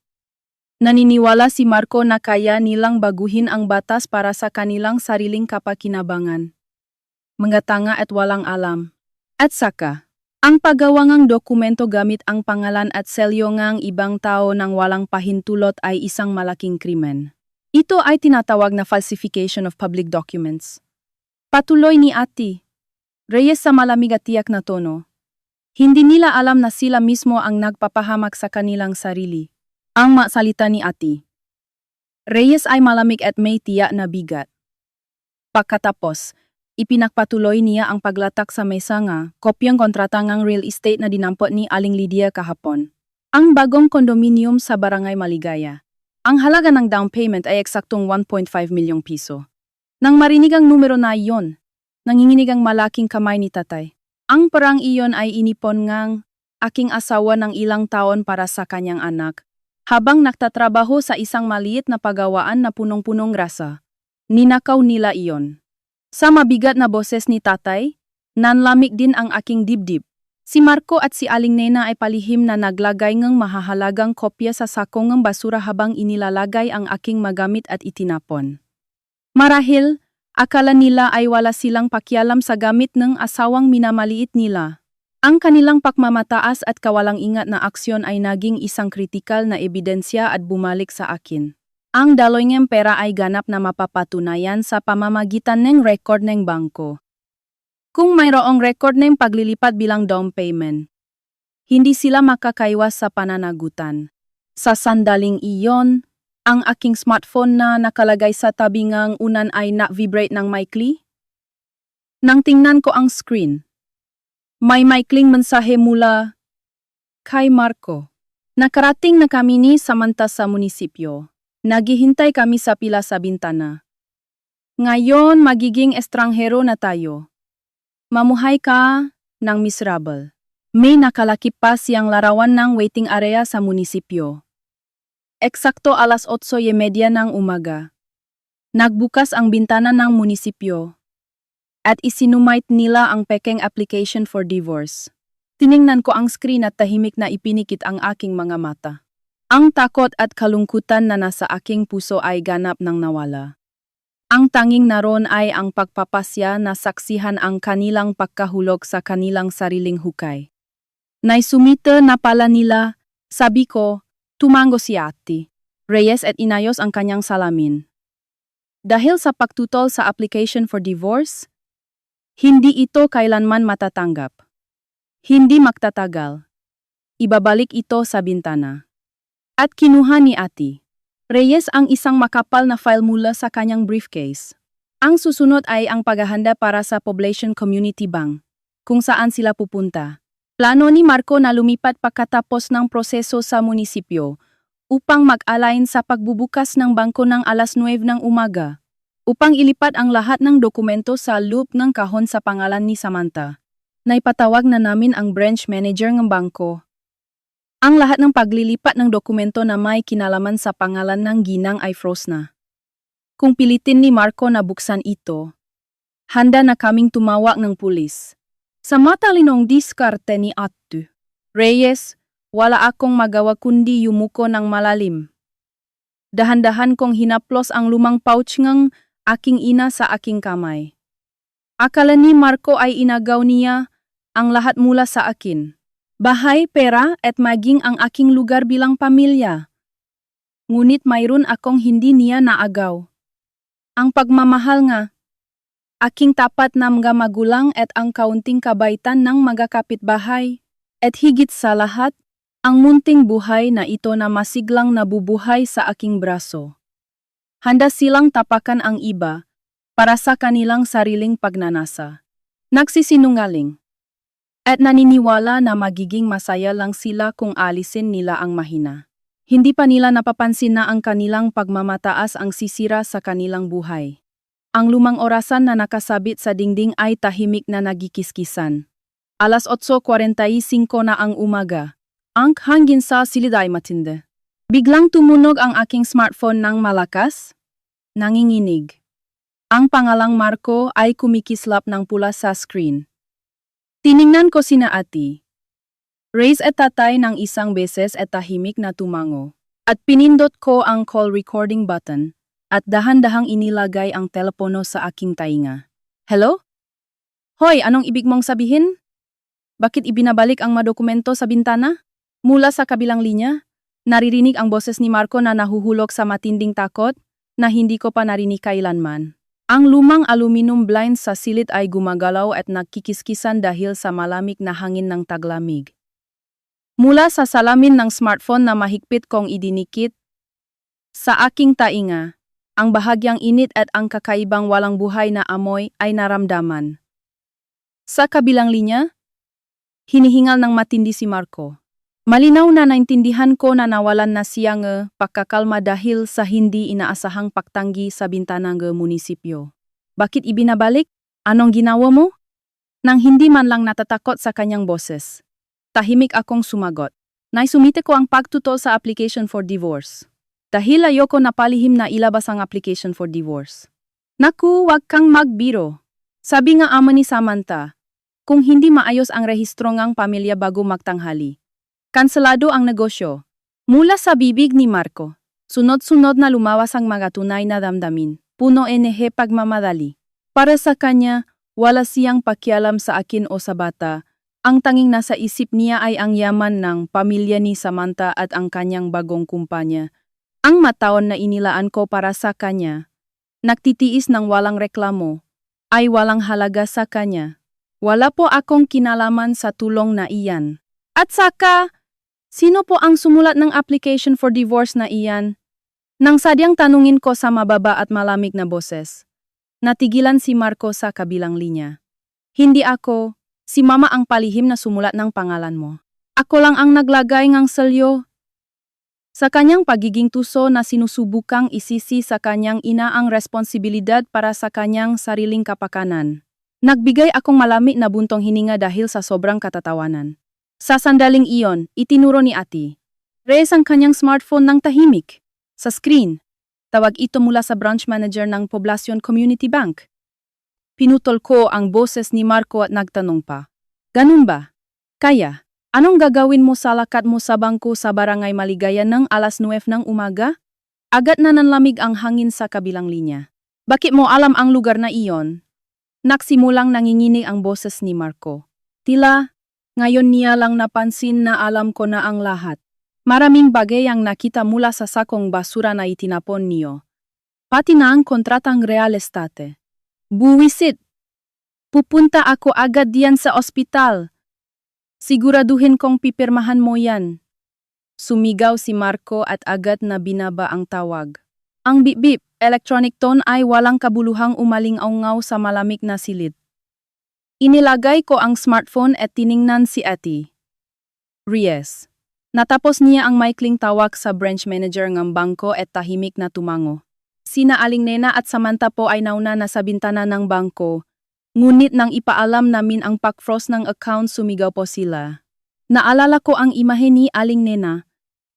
Naniniwala si Marco na kaya nilang baguhin ang batas para sa kanilang sariling kapakinabangan. Mga tanga at walang alam. At saka, ang paggawa ng dokumento gamit ang pangalan at selyo ng ibang tao nang walang pahintulot ay isang malaking krimen. Ito ay tinatawag na falsification of public documents. Patuloy ni Ate Reyes sa malamig at tiyak na tono. Hindi nila alam na sila mismo ang nagpapahamak sa kanilang sarili. Ang salita ni Ate Reyes ay malamig at may tiyak na bigat. Pagkatapos, ipinagpatuloy niya ang paglatak sa mesa nga kopyang kontrata ng real estate na dinampot ni Aling Lydia kahapon. Ang bagong kondominium sa Barangay Maligaya. Ang halaga ng down payment ay eksaktong 1.5 milyong piso. Nang marinig ang numero na iyon, nanginginig ang malaking kamay ni Tatay. Ang perang iyon ay inipon ngang aking asawa ng ilang taon para sa kanyang anak. Habang nagtatrabaho sa isang maliit na pagawaan na punong-punong grasa, ninakaw nila iyon. Sa mabigat na boses ni Tatay, nanlamig din ang aking dibdib. Si Marco at si Aling Nena ay palihim na naglagay ng mahahalagang kopya sa sakong ng basura habang inilalagay ang aking magamit at itinapon. Marahil, akala nila ay wala silang pakialam sa gamit ng asawang minamaliit nila. Ang kanilang pagmamataas at kawalang ingat na aksyon ay naging isang kritikal na ebidensya at bumalik sa akin. Ang daloy ng pera ay ganap na mapapatunayan sa pamamagitan ng record ng bangko. Kung mayroong record ng paglilipat bilang down payment, hindi sila makakaiwas sa pananagutan. Sa sandaling iyon, ang aking smartphone na nakalagay sa tabi ngang unan ay na-vibrate ng maikli. Nang tingnan ko ang screen, may maikling mensahe mula kay Marco. Nakarating na kami ni Samantha sa munisipyo. Naghihintay kami sa pila sa bintana. Ngayon magiging estranghero na tayo. Mamuhay ka ng miserable. May nakalakip pa siyang larawan ng waiting area sa munisipyo. Eksakto alas 8:30 ng umaga. Nagbukas ang bintana ng munisipyo at isinumite nila ang pekeng application for divorce. Tiningnan ko ang screen at tahimik na ipinikit ang aking mga mata. Ang takot at kalungkutan na nasa aking puso ay ganap nang nawala. Ang tanging naroon ay ang pagpapasya na saksihan ang kanilang pagkahulog sa kanilang sariling hukay. Naisumite na pala nila, sabi ko, tumango si Ate Reyes at inayos ang kanyang salamin. Dahil sa pagtutol sa application for divorce, hindi ito kailanman matatanggap. Hindi magtatagal. Ibabalik ito sa bintana. At kinuha ni Ate Reyes ang isang makapal na file mula sa kanyang briefcase. Ang susunod ay ang paghahanda para sa Poblacion Community Bank, kung saan sila pupunta. Plano ni Marco na lumipat pagkatapos ng proseso sa munisipyo upang mag-align sa pagbubukas ng bangko ng alas 9 ng umaga, upang ilipat ang lahat ng dokumento sa loop ng kahon sa pangalan ni Samantha. Naipatawag na namin ang branch manager ng bangko. Ang lahat ng paglilipat ng dokumento na may kinalaman sa pangalan ng ginang ay froze na. Kung pilitin ni Marco na buksan ito, handa na kaming tumawag ng pulis. Sa matalinong diskarte ni Atu Reyes, wala akong magawa kundi yumuko ng malalim. Dahan-dahan kong hinaplos ang lumang pouch ng aking ina sa aking kamay. Akala ni Marco ay inagaw niya ang lahat mula sa akin. Bahay, pera at maging ang aking lugar bilang pamilya. Ngunit mayroon akong hindi niya naagaw. Ang pagmamahal nga. Aking tapat na mga magulang at ang kaunting kabaitan ng mga kapitbahay. At higit sa lahat, ang munting buhay na ito na masiglang nabubuhay sa aking braso. Handa silang tapakan ang iba para sa kanilang sariling pagnanasa. Nagsisinungaling. At naniniwala na magiging masaya lang sila kung alisin nila ang mahina. Hindi pa nila napapansin na ang kanilang pagmamataas ang sisira sa kanilang buhay. Ang lumang orasan na nakasabit sa dingding ay tahimik na nagikiskisan. Alas 8:45 na ang umaga. Ang hangin sa silid ay matindi. Biglang tumunog ang aking smartphone ng malakas. Nanginginig. Ang pangalang Marco ay kumikislap ng pula sa screen. Tiningnan ko sina ati. Raise at tatay ng isang beses at tahimik na tumango. At pinindot ko ang call recording button at dahan-dahang inilagay ang telepono sa aking tainga. Hello? Hoy, anong ibig mong sabihin? Bakit ibinabalik ang mga dokumento sa bintana? Mula sa kabilang linya, naririnig ang boses ni Marco na nahuhulog sa matinding takot na hindi ko pa narinig kailanman. Ang lumang aluminum blinds sa silid ay gumagalaw at nagkikiskisan dahil sa malamig na hangin ng taglamig. Mula sa salamin ng smartphone na mahigpit kong idinikit sa aking tainga, ang bahagyang init at ang kakaibang walang buhay na amoy ay naramdaman. Sa kabilang linya, hinihingal ng matindi si Marco. Malinaw na naintindihan ko na nawalan na siyang pagkakalma dahil sa hindi inaasahang pagtanggi sa bintana ng munisipyo. Bakit ibinabalik? Anong ginawa mo? Nang hindi man lang natatakot sa kanyang boses. Tahimik akong sumagot. Naisumite ko ang pagtutol sa application for divorce. Dahil ayoko napalihim na ilabas ang application for divorce. Naku, wag kang magbiro. Sabi nga ama ni Samantha, kung hindi maayos ang rehistro ngang pamilya bago magtanghali. Kanselado ang negosyo. Mula sa bibig ni Marco, sunod-sunod na lumawas ang mga tunay na damdamin, puno pagmamadali. Para sa kanya, wala siyang pakialam sa akin o sa bata. Ang tanging nasa isip niya ay ang yaman ng pamilya ni Samantha at ang kanyang bagong kumpanya. Ang mataon na inilaan ko para sa kanya, nagtitiis ng walang reklamo, ay walang halaga sa kanya. Wala po akong kinalaman sa tulong na iyan. At saka, sino po ang sumulat ng application for divorce na iyan? Nang sadyang tanungin ko sa mababa at malamig na boses. Natigilan si Marco sa kabilang linya. Hindi ako, si Mama ang palihim na sumulat ng pangalan mo. Ako lang ang naglagay ng selyo. Sa kanyang pagiging tuso na sinusubukang isisi sa kanyang ina ang responsibilidad para sa kanyang sariling kapakanan. Nagbigay akong malamig na buntong hininga dahil sa sobrang katatawanan. Sa sandaling iyon, itinuro ni ati. Reyes ang kanyang smartphone ng tahimik. Sa screen, tawag ito mula sa branch manager ng Poblacion Community Bank. Pinutol ko ang boses ni Marco at nagtanong pa. Ganun ba? Kaya, anong gagawin mo sa lakat mo sa bangko sa Barangay Maligaya ng alas 9 ng umaga? Agad na nanlamig ang hangin sa kabilang linya. Bakit mo alam ang lugar na iyon? Nagsimulang nanginginig ang boses ni Marco. Tila, ngayon niya lang napansin na alam ko na ang lahat. Maraming bagay ang nakita mula sa sakong basura na itinapon niyo. Pati na ang kontratang real estate. Buwisit! Pupunta ako agad diyan sa ospital. Siguraduhin kong pipirmahan mo yan. Sumigaw si Marco at agad na binaba ang tawag. Ang bip-bip, electronic tone ay walang kabuluhang umaling-aungaw sa malamig na silid. Inilagay ko ang smartphone at tiningnan si ati. Reyes. Natapos niya ang maikling tawag sa branch manager ng bangko at tahimik na tumango. Sina Aling Nena at Samantha po ay nauna na sa bintana ng bangko, ngunit nang ipaalam namin ang pag-froze ng account sumigaw po sila. Naalala ko ang imahe ni Aling Nena,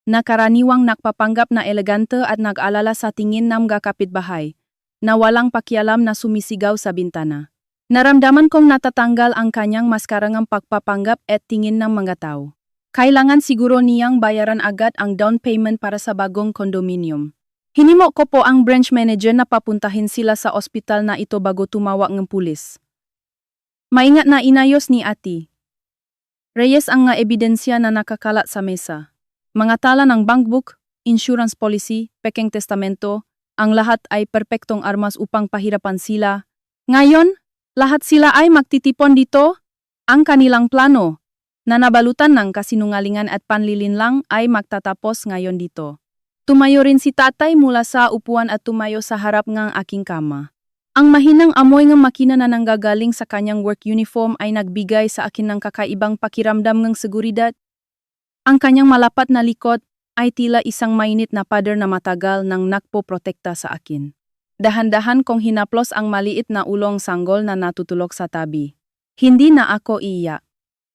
na karaniwang nagpapanggap na elegante at nag-alala sa tingin ng mga kapitbahay, na walang pakialam na sumisigaw sa bintana. Naramdaman kong natatanggal ang kanyang maskarangang pagpapanggap at tingin ng mga tao. Kailangan siguro niyang bayaran agad ang down payment para sa bagong condominium. Hinimo ko po ang branch manager na papuntahin sila sa ospital na ito bago tumawag ng pulis. Maingat na inayos ni Ati Reyes ang nga ebidensya na nakakalat sa mesa. Mga tala ng bankbook, insurance policy, pekeng testamento, ang lahat ay perpektong armas upang pahirapan sila. Ngayon, lahat sila ay magtitipon dito. Ang kanilang plano, na nabalutan ng kasinungalingan at panlilinlang ay magtatapos ngayon dito. Tumayo rin si tatay mula sa upuan at tumayo sa harap ng aking kama. Ang mahinang amoy ng makina na nanggagaling sa kanyang work uniform ay nagbigay sa akin ng kakaibang pakiramdam ng seguridad. Ang kanyang malapat na likod ay tila isang mainit na pader na matagal nang nagpoprotekta sa akin. Dahan-dahan kong hinaplos ang maliit na ulong sanggol na natutulog sa tabi. Hindi na ako iiyak.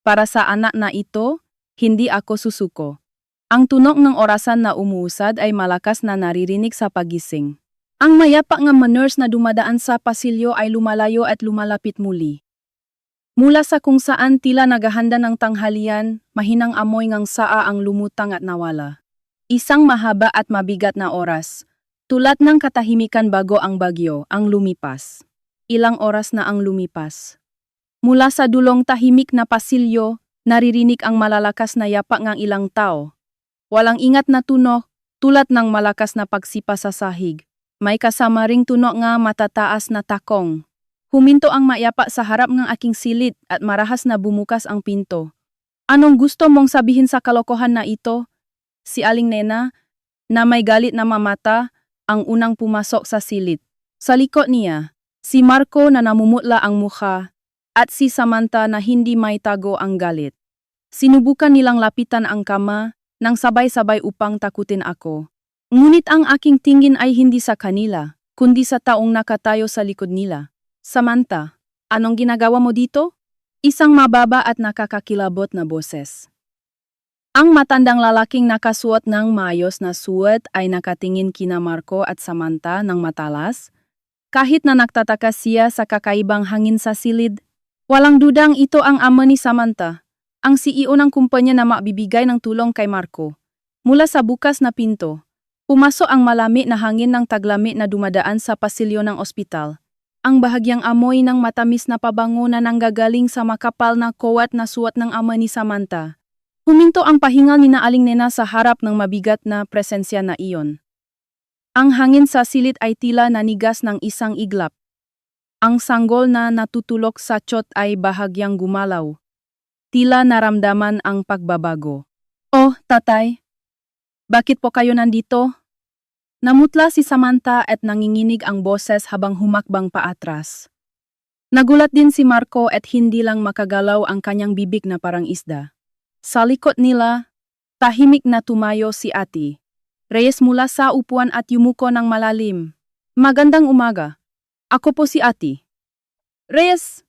Para sa anak na ito, hindi ako susuko. Ang tunog ng orasan na umuusad ay malakas na naririnig sa pagising. Ang mayapak nga nurse na dumadaan sa pasilyo ay lumalayo at lumalapit muli. Mula sa kung saan tila naghahanda ng tanghalian, mahinang amoy ngang saa ang lumutang at nawala. Isang mahaba at mabigat na oras, tulad ng katahimikan bago ang bagyo, ang lumipas. Ilang oras na ang lumipas. Mula sa dulong tahimik na pasilyo, naririnig ang malalakas na yapak ng ilang tao. Walang ingat na tunog, tulad ng malakas na pagsipa sa sahig. May kasama ring tunog nga matataas na takong. Huminto ang mayapa sa harap ng aking silid at marahas na bumukas ang pinto. Anong gusto mong sabihin sa kalokohan na ito? Si Aling Nena, na may galit na mamata, ang unang pumasok sa silid. Sa likod niya, si Marco na namumutla ang mukha at si Samantha na hindi may tago ang galit. Sinubukan nilang lapitan ang kama nang sabay-sabay upang takutin ako. Ngunit ang aking tingin ay hindi sa kanila, kundi sa taong nakatayo sa likod nila. Samantha, anong ginagawa mo dito? Isang mababa at nakakakilabot na boses. Ang matandang lalaking nakasuot ng maayos na suot ay nakatingin kina Marco at Samantha ng matalas. Kahit na nagtataka siya sa kakaibang hangin sa silid, walang dudang ito ang ama ni Samantha, ang CEO ng kumpanya na magbibigay ng tulong kay Marco. Mula sa bukas na pinto, pumasok ang malamig na hangin ng taglamig na dumadaan sa pasilyo ng ospital. Ang bahagyang amoy ng matamis na pabango na nanggagaling sa makapal na kowat na suot ng ama ni Samantha. Huminto ang pahingal ni Aling Nena sa harap ng mabigat na presensya na iyon. Ang hangin sa silid ay tila nanigas ng isang iglap. Ang sanggol na natutulok sa tiyot ay bahagyang gumalaw. Tila naramdaman ang pagbabago. Oh, tatay. Bakit po kayo nandito? Namutla si Samantha at nanginginig ang boses habang humakbang paatras. Nagulat din si Marco at hindi lang makagalaw ang kanyang bibig na parang isda. Sa likod nila, tahimik na tumayo si Ati Reyes mula sa upuan at yumuko ng malalim. Magandang umaga. Ako po si Ati Reyes.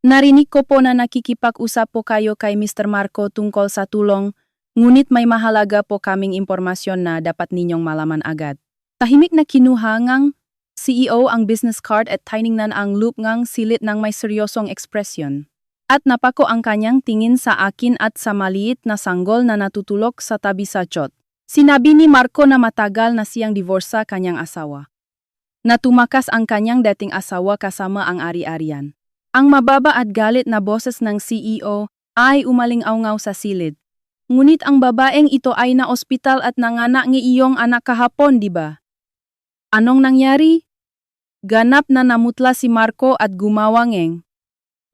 Narinig ko po na nakikipag-usap po kayo kay Mr. Marco tungkol sa tulong, ngunit may mahalaga po kaming impormasyon na dapat ninyong malaman agad. Tahimik na kinuha ngang CEO ang business card at tiningnan ang loop ngang silit ng may seryosong ekspresyon. At napako ang kanyang tingin sa akin at sa maliit na sanggol na natutulok sa tabi sa tiyot. Sinabi ni Marco na matagal na siyang divorsa kanyang asawa. Na tumakas ang kanyang dating asawa kasama ang ari-arian. Ang mababa at galit na boses ng CEO ay umaling-awngaw sa silid. Ngunit ang babaeng ito ay na ospital at nanganak ng iyong anak kahapon, di ba? Anong nangyari? Ganap na namutla si Marco at gumawangeng.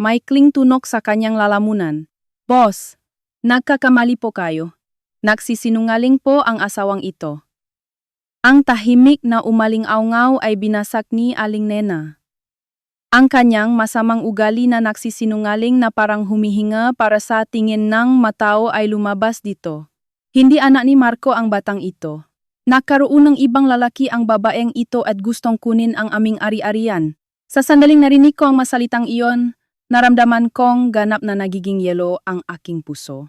May kling tunog sa kanyang lalamunan. Boss, nagkakamali po kayo. Nagsisinungaling po ang asawang ito. Ang tahimik na umaling-awngaw ay binasak ni Aling Nena. Ang kanyang masamang ugali na nagsisinungaling na parang humihinga para sa tingin ng matao ay lumabas dito. Hindi anak ni Marco ang batang ito. Nagkaroon ng ibang lalaki ang babaeng ito at gustong kunin ang aming ari-arian. Sa sandaling narinig ko ang masalitang iyon, naramdaman kong ganap na nagiging yelo ang aking puso.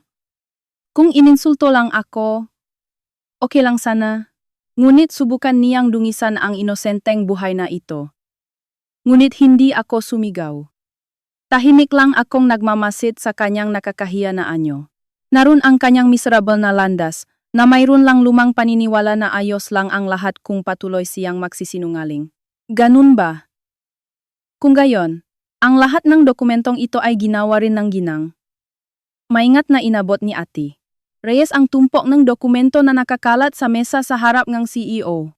Kung ininsulto lang ako, okay lang sana. Ngunit subukan niyang dungisan ang inosenteng buhay na ito. Ngunit hindi ako sumigaw. Tahimik lang akong nagmamasid sa kanyang nakakahiya na anyo. Narun ang kanyang miserable na landas, na mayroon lang lumang paniniwala na ayos lang ang lahat kung patuloy siyang magsisinungaling. Ganun ba? Kung gayon, ang lahat ng dokumentong ito ay ginawa rin ng ginang. Maingat na inabot ni Ati Reyes ang tumpok ng dokumento na nakakalat sa mesa sa harap ng CEO.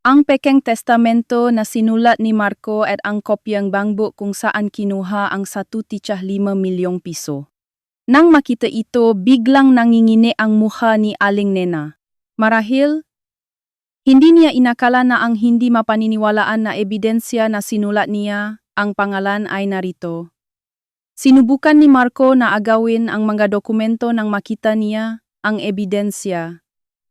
Ang pekeng testamento na sinulat ni Marco at ang kopyang bangbo kung saan kinuha ang 1.5 milyong piso. Nang makita ito, biglang nangingini ang mukha ni Aling Nena. Marahil, hindi niya inakala na ang hindi mapaniniwalaan na ebidensya na sinulat niya, ang pangalan ay narito. Sinubukan ni Marco na agawin ang mga dokumento nang makita niya ang ebidensya.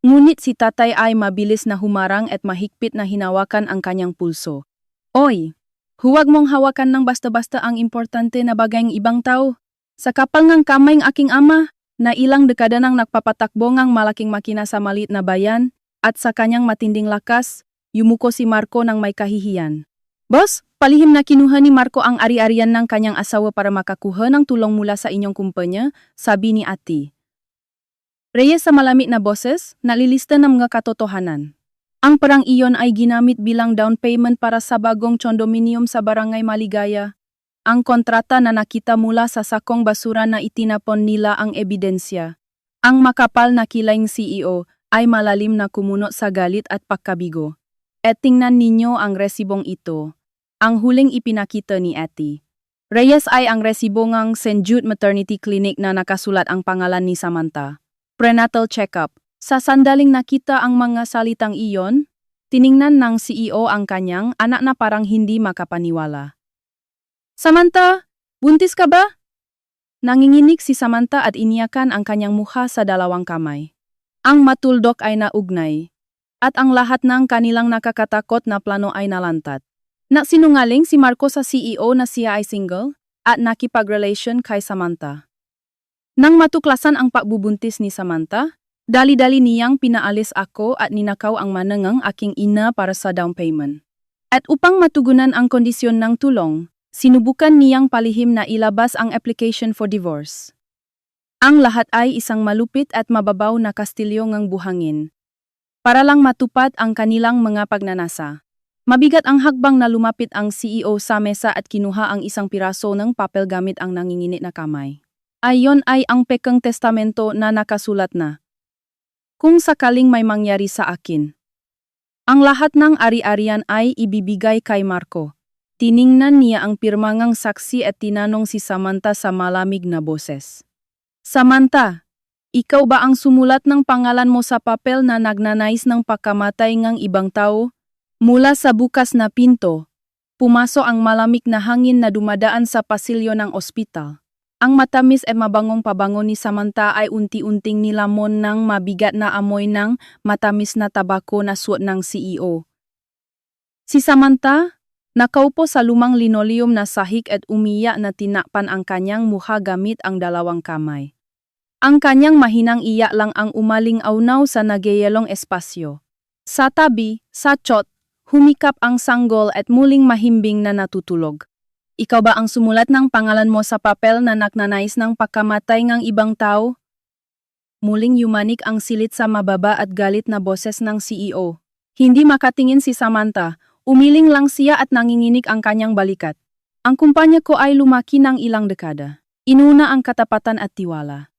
Ngunit si tatay ay mabilis na humarang at mahigpit na hinawakan ang kanyang pulso. Oy, huwag mong hawakan ng basta-basta ang importante na bagay ng ibang tao. Sa kapal ng kamay ng aking ama, na ilang dekada nang nagpapatakbo ng malaking makina sa maliit na bayan, at sa kanyang matinding lakas, yumuko si Marco ng may kahihiyan. Boss, palihim na kinuha ni Marco ang ari-arian ng kanyang asawa para makakuha ng tulong mula sa inyong kumpanya, sabi ni Ati Reyes sa malamig na boses, nalilista ng mga katotohanan. Ang perang iyon ay ginamit bilang down payment para sa bagong condominium sa Barangay Maligaya. Ang kontrata na nakita mula sa sakong basura na itinapon nila ang ebidensya. Ang makapal na kilaing CEO ay malalim na kumunot sa galit at pagkabigo. At tingnan ninyo ang resibong ito. Ang huling ipinakita ni Ati Reyes ay ang resibo ng St. Jude Maternity Clinic na nakasulat ang pangalan ni Samantha. Prenatal check-up. Sa sandaling nakita ang mga salitang iyon, tiningnan ng CEO ang kanyang anak na parang hindi makapaniwala. Samantha, buntis ka ba? Nanginginig si Samantha at iniyakan ang kanyang mukha sa dalawang kamay. Ang matuldok ay naugnay, at ang lahat ng kanilang nakakatakot na plano ay nalantad. Nagsinungaling si Marco sa CEO na siya ay single, at nakipag-relation kay Samantha. Nang matuklasan ang pagbubuntis ni Samantha, dali-dali niyang pinaalis ako at ninakaw ang manangang aking ina para sa down payment. At upang matugunan ang kondisyon ng tulong, sinubukan niyang palihim na ilabas ang application for divorce. Ang lahat ay isang malupit at mababaw na kastilyo ng buhangin. Para lang matupad ang kanilang mga pagnanasa. Mabigat ang hakbang na lumapit ang CEO sa mesa at kinuha ang isang piraso ng papel gamit ang nanginginit na kamay. Ayon ay ang pekeng testamento na nakasulat na. Kung sakaling may mangyari sa akin. Ang lahat ng ari-arian ay ibibigay kay Marco. Tiningnan niya ang pirmangang saksi at tinanong si Samantha sa malamig na boses. Samantha, ikaw ba ang sumulat ng pangalan mo sa papel na nagnanais ng pagkamatay ng ibang tao? Mula sa bukas na pinto, pumasok ang malamig na hangin na dumadaan sa pasilyo ng ospital. Ang matamis at mabangong pabango ni Samantha ay unti-unting nilamon ng mabigat na amoy ng matamis na tabako na suot ng CEO. Si Samantha, nakaupo sa lumang linoleum na sahig at umiyak na tinakpan ang kanyang mukha gamit ang dalawang kamay. Ang kanyang mahinang iyak lang ang umaling-aunaw sa nagyayelong espasyo. Sa tabi, sa chot, humikap ang sanggol at muling mahimbing na natutulog. Ikaw ba ang sumulat ng pangalan mo sa papel na nagnanais ng pagkamatay ng ibang tao? Muling yumanik ang silit sa mababa at galit na boses ng CEO. Hindi makatingin si Samantha, umiling lang siya at nanginginig ang kanyang balikat. Ang kumpanya ko ay lumaki ng ilang dekada. Inuna ang katapatan at tiwala.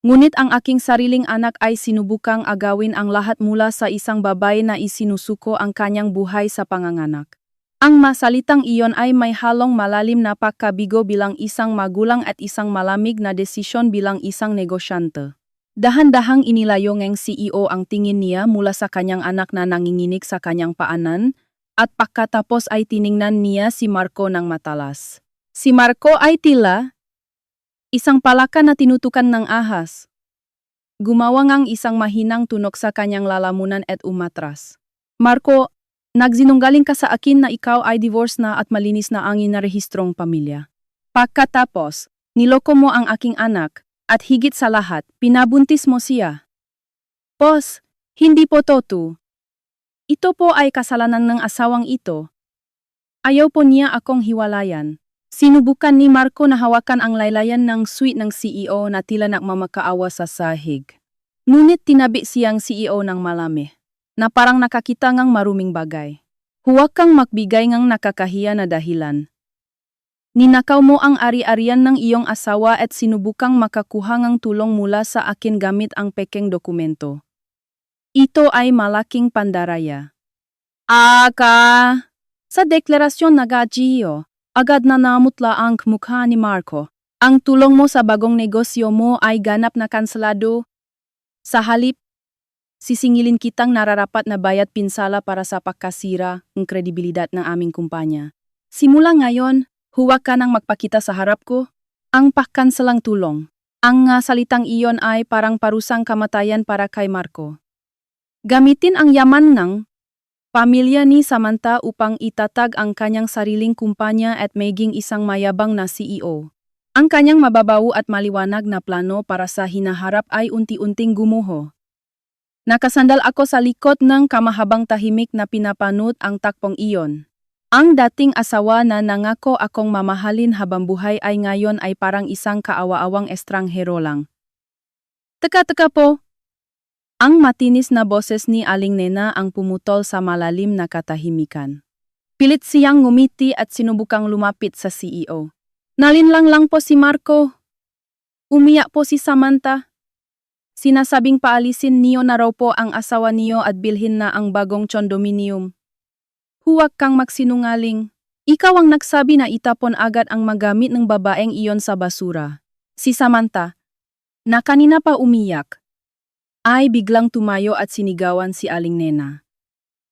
Ngunit ang aking sariling anak ay sinubukang agawin ang lahat mula sa isang babae na isinusuko ang kanyang buhay sa panganganak. Ang masalitang iyon ay may halong malalim na pagkabigo bilang isang magulang at isang malamig na desisyon bilang isang negosyante. Dahan-dahang inilayo ng CEO ang tingin niya mula sa kanyang anak na nanginginig sa kanyang paanan, at pagkatapos ay tiningnan niya si Marco ng matalas. Si Marco ay tila isang palaka na tinutukan ng ahas. Gumawa ngang isang mahinang tunog sa kanyang lalamunan at umatras. Marco, nagsinungaling ka sa akin na ikaw ay divorce na at malinis na ang inarehistrong pamilya. Pagkatapos, niloko mo ang aking anak, At higit sa lahat, pinabuntis mo siya. Boss, hindi po totoo. Ito po ay kasalanan ng asawang ito. Ayaw po niya akong hiwalayan. Sinubukan ni Marco na hawakan ang laylayan ng suite ng CEO na tila nagmamakaawa sa sahig. Ngunit tinabi siyang CEO ng malami, na parang nakakita ngang maruming bagay. Huwag kang magbigay ngang nakakahiya na dahilan. Ninakaw mo ang ari-arian ng iyong asawa at sinubukang makakuha ngang tulong mula sa akin gamit ang pekeng dokumento. Ito ay malaking pandaraya. Sa deklarasyon na Gio, agad na namutla ang mukha ni Marco. Ang tulong mo sa bagong negosyo mo ay ganap na kanselado. Sa halip, sisingilin kitang nararapat na bayad pinsala para sa pagkasira ng kredibilidad ng aming kumpanya. Simula ngayon, huwag ka nang magpakita sa harap ko. Ang pagkanselang tulong. Ang salitang iyon ay parang parusang kamatayan para kay Marco. Gamitin ang yaman ng pamilya ni Samantha upang itatag ang kanyang sariling kumpanya at maging isang mayabang na CEO. Ang kanyang mababaw at maliwanag na plano para sa hinaharap ay unti-unting gumuho. Nakasandal ako sa likod ng kamahabang tahimik na pinapanood ang takpong iyon. Ang dating asawa na nangako akong mamahalin habang buhay ay ngayon ay parang isang kaawa-awang estranghero lang. Teka po. Ang matinis na boses ni Aling Nena ang pumutol sa malalim na katahimikan. Pilit siyang ngumiti at sinubukang lumapit sa CEO. Nalinlang lang po si Marco. Umiyak po si Samantha. Sinasabing paalisin niyo na raw po ang asawa niyo at bilhin na ang bagong condominium. Huwag kang magsinungaling. Ikaw ang nagsabi na itapon agad ang magamit ng babaeng iyon sa basura. Si Samantha, na kanina pa umiyak, ay biglang tumayo at sinigawan si Aling Nena.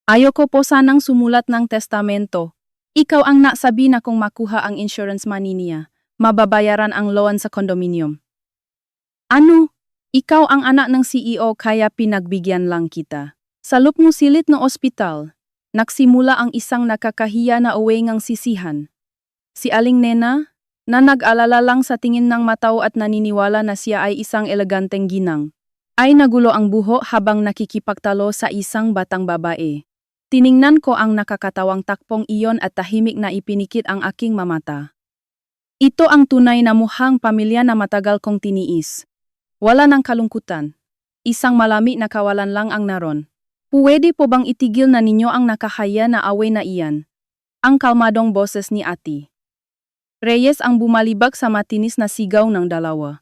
Ayoko po sanang sumulat ng testamento. Ikaw ang nasabi na kung makuha ang insurance money niya, mababayaran ang loan sa condominium. Ano? Ikaw ang anak ng CEO kaya pinagbigyan lang kita. Sa lupong silid ng ospital, nagsimula ang isang nakakahiya na uwengang sisihan. Si Aling Nena, na nag-alala lang sa tingin ng matao at naniniwala na siya ay isang eleganteng ginang, ay nagulo ang buho habang nakikipagtalo sa isang batang babae. Tiningnan ko ang nakakatawang takpong iyon at tahimik na ipinikit ang aking mamata. Ito ang tunay na mukhang pamilya na matagal kong tiniis. Wala ng kalungkutan. Isang malami na kawalan lang ang naron. Pwede po bang itigil na ninyo ang nakahaya na away na iyan? Ang kalmadong boses ni Ati Reyes ang bumalibag sa matinis na sigaw ng dalawa.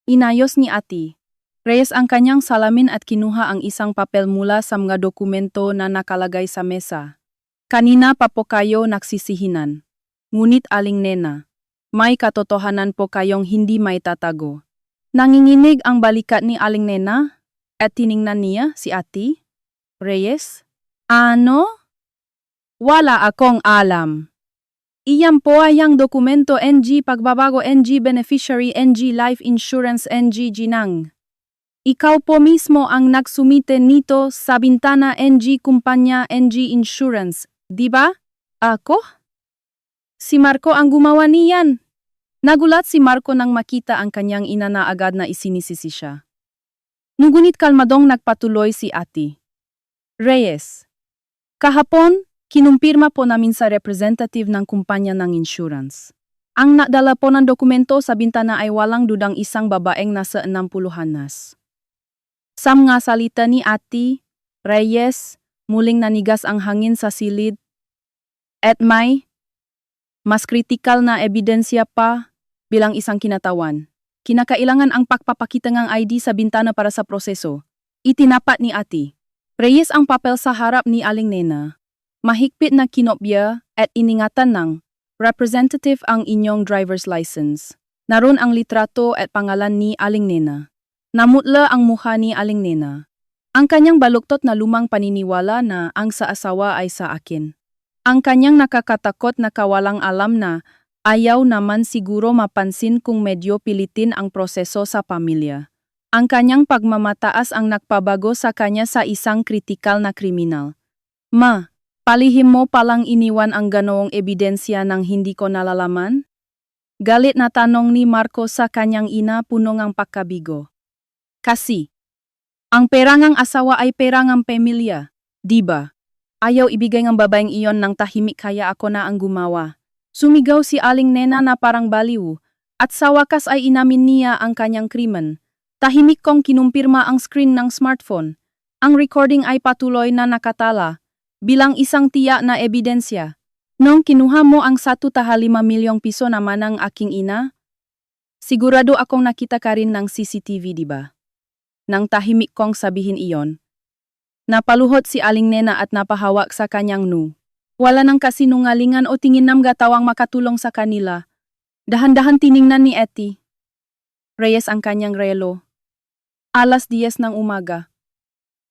Inayos ni Ati Reyes ang kanyang salamin at kinuha ang isang papel mula sa mga dokumento na nakalagay sa mesa. Kanina pa po kayo nagsisihinan. Ngunit Aling Nena, may katotohanan po kayong hindi may tatago. Nanginginig ang balikat ni Aling Nena at tiningnan niya si Ati Reyes. Ano? Wala akong alam. Iyan po ay ang dokumento NG Pagbabago NG Beneficiary NG Life Insurance NG Ginang. Ikaw po mismo ang nagsumite nito sa bintana NG Kumpanya NG Insurance, di ba? Ako? Si Marco ang gumawa niyan. Nagulat si Marco nang makita ang kanyang ina na agad na isinisisi siya. Ngunit kalmadong nagpatuloy si Ati Reyes. Kahapon, kinumpirma po namin sa representative ng kumpanya ng insurance. Ang nadala po ng dokumento sa bintana ay walang dudang isang babaeng nasa 60-anas. Sa mga salita ni Ati Reyes, muling nanigas ang hangin sa silid. At may mas kritikal na ebidensya pa bilang isang kinatawan. Kinakailangan ang pagpapakita ng ID sa bintana para sa proseso. Itinapat ni Ati Reyes ang papel sa harap ni Aling Nena. Mahigpit na kinopya at iningatan ng representative ang inyong driver's license. Naroon ang litrato at pangalan ni Aling Nena. Namutla ang mukha ni Aling Nena. Ang kanyang baluktot na lumang paniniwala na ang sa asawa ay sa akin. Ang kanyang nakakatakot na kawalang alam na ayaw naman siguro mapansin kung medyo pilitin ang proseso sa pamilya. Ang kanyang pagmamataas ang nagpabago sa kanya sa isang kritikal na kriminal. Ma, palihim mo palang iniwan ang ganoong ebidensya ng hindi ko nalalaman? Galit na tanong ni Marco sa kanyang ina puno ng pagkabigo. Kasi, ang perangang asawa ay perangang pamilya, di ba? Ayaw ibigay ng babaeng iyon ng tahimik kaya ako na ang gumawa. Sumigaw si Aling Nena na parang baliw, at sa wakas ay inamin niya ang kanyang krimen. Tahimik kong kinumpirma ang screen ng smartphone. Ang recording ay patuloy na nakatala, bilang isang tiyak na ebidensya. Nung kinuha mo ang 1.5 milyong piso naman ng aking ina, sigurado akong nakita ka rin ng CCTV, di ba? Nang tahimik kong sabihin iyon, napaluhot si Aling Nena at napahawak sa kanyang nu. Wala nang kasinungalingan o tingin ng gatawang makatulong sa kanila. Dahan-dahan tiningnan ni Etty Reyes ang kanyang relo. 10:00 ng umaga.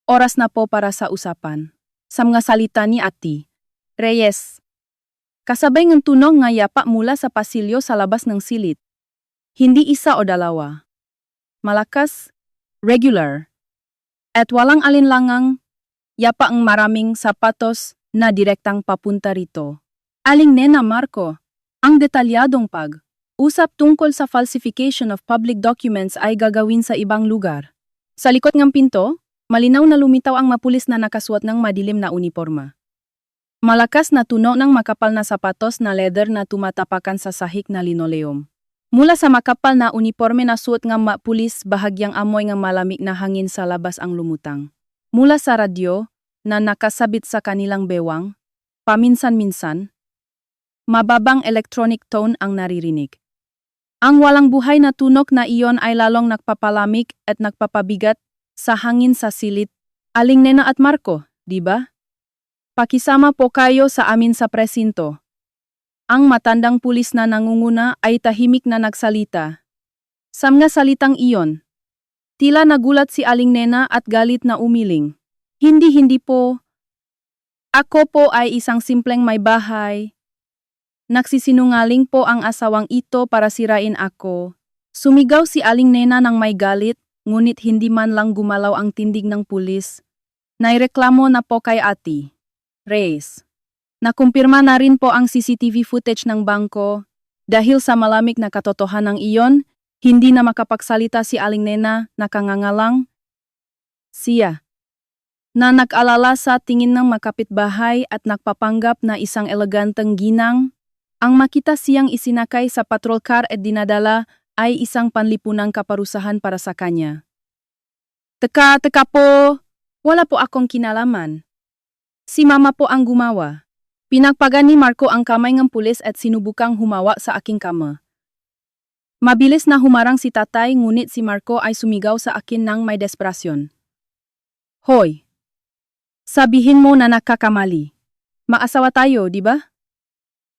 Oras na po para sa usapan. Sa mga salita ni Etty Reyes, kasabay ng tunog nga yapa mula sa pasilyo sa labas ng silid. Hindi isa o dalawa. Malakas, regular, at walang alinlangang yapa ang maraming sapatos na direktang papunta rito. Aling Nena Marco, ang detalyadong pag-usap tungkol sa falsification of public documents ay gagawin sa ibang lugar. Sa likod ng pinto, malinaw na lumitaw ang mapulis na nakasuot ng madilim na uniforma. Malakas na tunog ng makapal na sapatos na leather na tumatapakan sa sahig na linoleum. Mula sa makapal na uniforme na suot ng mapulis, bahagyang amoy ng malamig na hangin sa labas ang lumutang. Mula sa radyo, na nakasabit sa kanilang bewang, paminsan-minsan, mababang electronic tone ang naririnig. Ang walang buhay na tunog na iyon ay lalong nagpapalamig at nagpapabigat sa hangin sa silid. Aling Nena at Marco, di ba? Pakisama po kayo sa amin sa presinto. Ang matandang pulis na nangunguna ay tahimik na nagsalita. Sa mga salitang iyon, tila nagulat si Aling Nena at galit na umiling. Hindi po. Ako po ay isang simpleng may bahay. Nagsisinungaling po ang asawang ito para sirain ako. Sumigaw si Aling Nena ng may galit, ngunit hindi man lang gumalaw ang tindig ng pulis. Naireklamo na po kay Etty Reyes. Nakumpirma na rin po ang CCTV footage ng bangko. Dahil sa malamig na katotohanan iyon, hindi na makapagsalita si Aling Nena, nakangangalang siya na nag-alala sa tingin ng makapitbahay at nagpapanggap na isang eleganteng ginang. Ang makita siyang isinakay sa patrol car at dinadala ay isang panlipunang kaparusahan para sa kanya. Teka po, wala po akong kinalaman. Si Mama po ang gumawa. Pinagpagan ni Marco ang kamay ng pulis at sinubukang humawa sa aking kama. Mabilis na humarang si tatay ngunit si Marco ay sumigaw sa akin ng may desperasyon. Hoy! Sabihin mo na nakakamali. Maasawa tayo, di ba?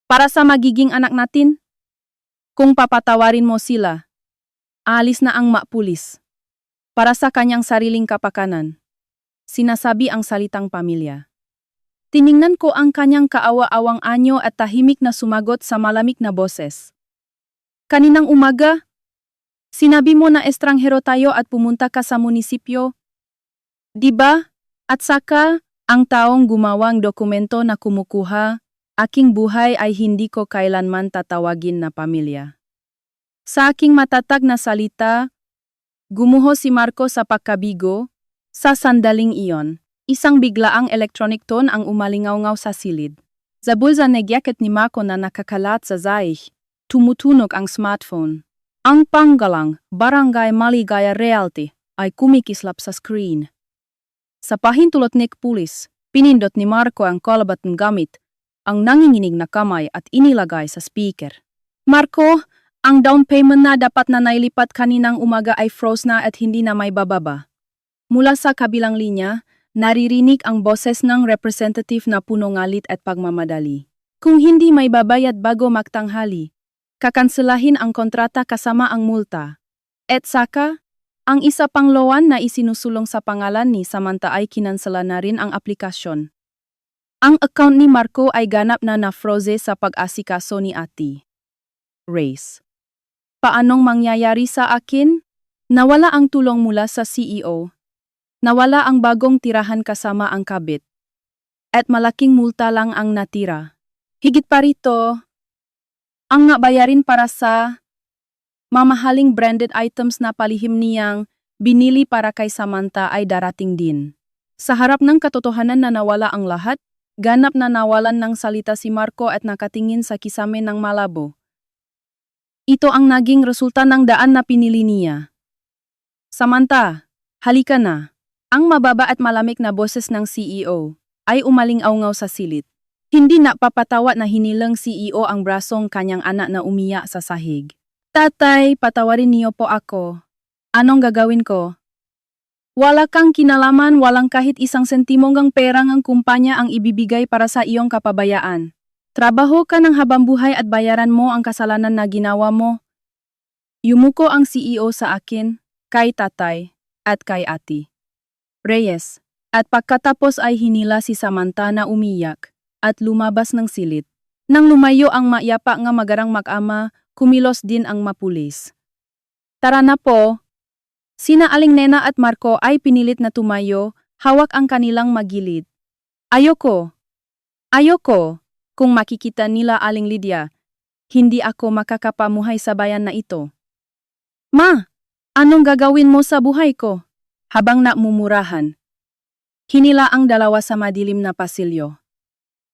Para sa magiging anak natin? Kung papatawarin mo sila, aalis na ang mapulis. Para sa kanyang sariling kapakanan. Sinasabi ang salitang pamilya. Tiningnan ko ang kanyang kaawa-awang anyo at tahimik na sumagot sa malamig na boses. Kaninang umaga, sinabi mo na estranghero tayo at pumunta ka sa munisipyo. Di ba? At saka, ang taong gumawang dokumento na kumukuha, aking buhay ay hindi ko kailanman tatawagin na pamilya. Sa aking matatag na salita, gumuho si Marco sa pagkabigo. Sa sandaling iyon, isang biglaang electronic tone ang umalingaw-ngaw sa silid. Sa bulsa nagyakit ni Marco na nakakalat sa zaih, tumutunog ang smartphone. Ang panggalang Barangay Maligaya Realty ay kumikislap sa screen. Sa pahintulot ni pulis, pinindot ni Marco ang kalabat ng gamit, ang nanginginig na kamay at inilagay sa speaker. Marco, ang down payment na dapat na nailipat kaninang umaga ay froze na at hindi na may bababa. Mula sa kabilang linya, naririnig ang boses ng representative na puno ngalit at pagmamadali. Kung hindi may babayad bago magtanghali, kakanselahin ang kontrata kasama ang multa. At saka, ang isa pang loan na isinusulong sa pangalan ni Samantha ay kinansela na rin ang aplikasyon. Ang account ni Marco ay ganap na na-froze sa pag-asikaso ni Etty Reyes. Paanong mangyayari sa akin? Nawala ang tulong mula sa CEO. Nawala ang bagong tirahan kasama ang kabit. At malaking multa lang ang natira. Higit pa rito, Ang nga bayarin para sa mamahaling branded items na palihim niyang binili para kay Samantha ay darating din. Sa harap ng katotohanan na nawala ang lahat, ganap na nawalan ng salita si Marco at nakatingin sa kisame ng malabo. Ito ang naging resulta ng daan na pinili niya. Samantha, halika na. Ang mababa at malamig na boses ng CEO ay umaling-awngaw sa silid. Hindi napapatawa na hinilang CEO ang brasong kanyang anak na umiyak sa sahig. Tatay, patawarin niyo po ako. Anong gagawin ko? Wala kang kinalaman, walang kahit isang sentimong pera ng kumpanya ang ibibigay para sa iyong kapabayaan. Trabaho ka ng habang buhay at bayaran mo ang kasalanan na ginawa mo. Yumuko ang CEO sa akin, kay tatay, at kay ati. Reyes, at pagkatapos ay hinila si Samantha na umiyak at lumabas ng silid. Nang lumayo ang mayapa nga magarang mag-ama, kumilos din ang mapulis. Tara na po. Sina Aling Nena at Marco ay pinilit na tumayo, hawak ang kanilang magilid. Ayoko. Ayoko. Kung makikita nila Aling Lydia, hindi ako makakapamuhay sa bayan na ito. Ma, anong gagawin mo sa buhay ko? Habang namumurahan, hinila ang dalawa sa madilim na pasilyo.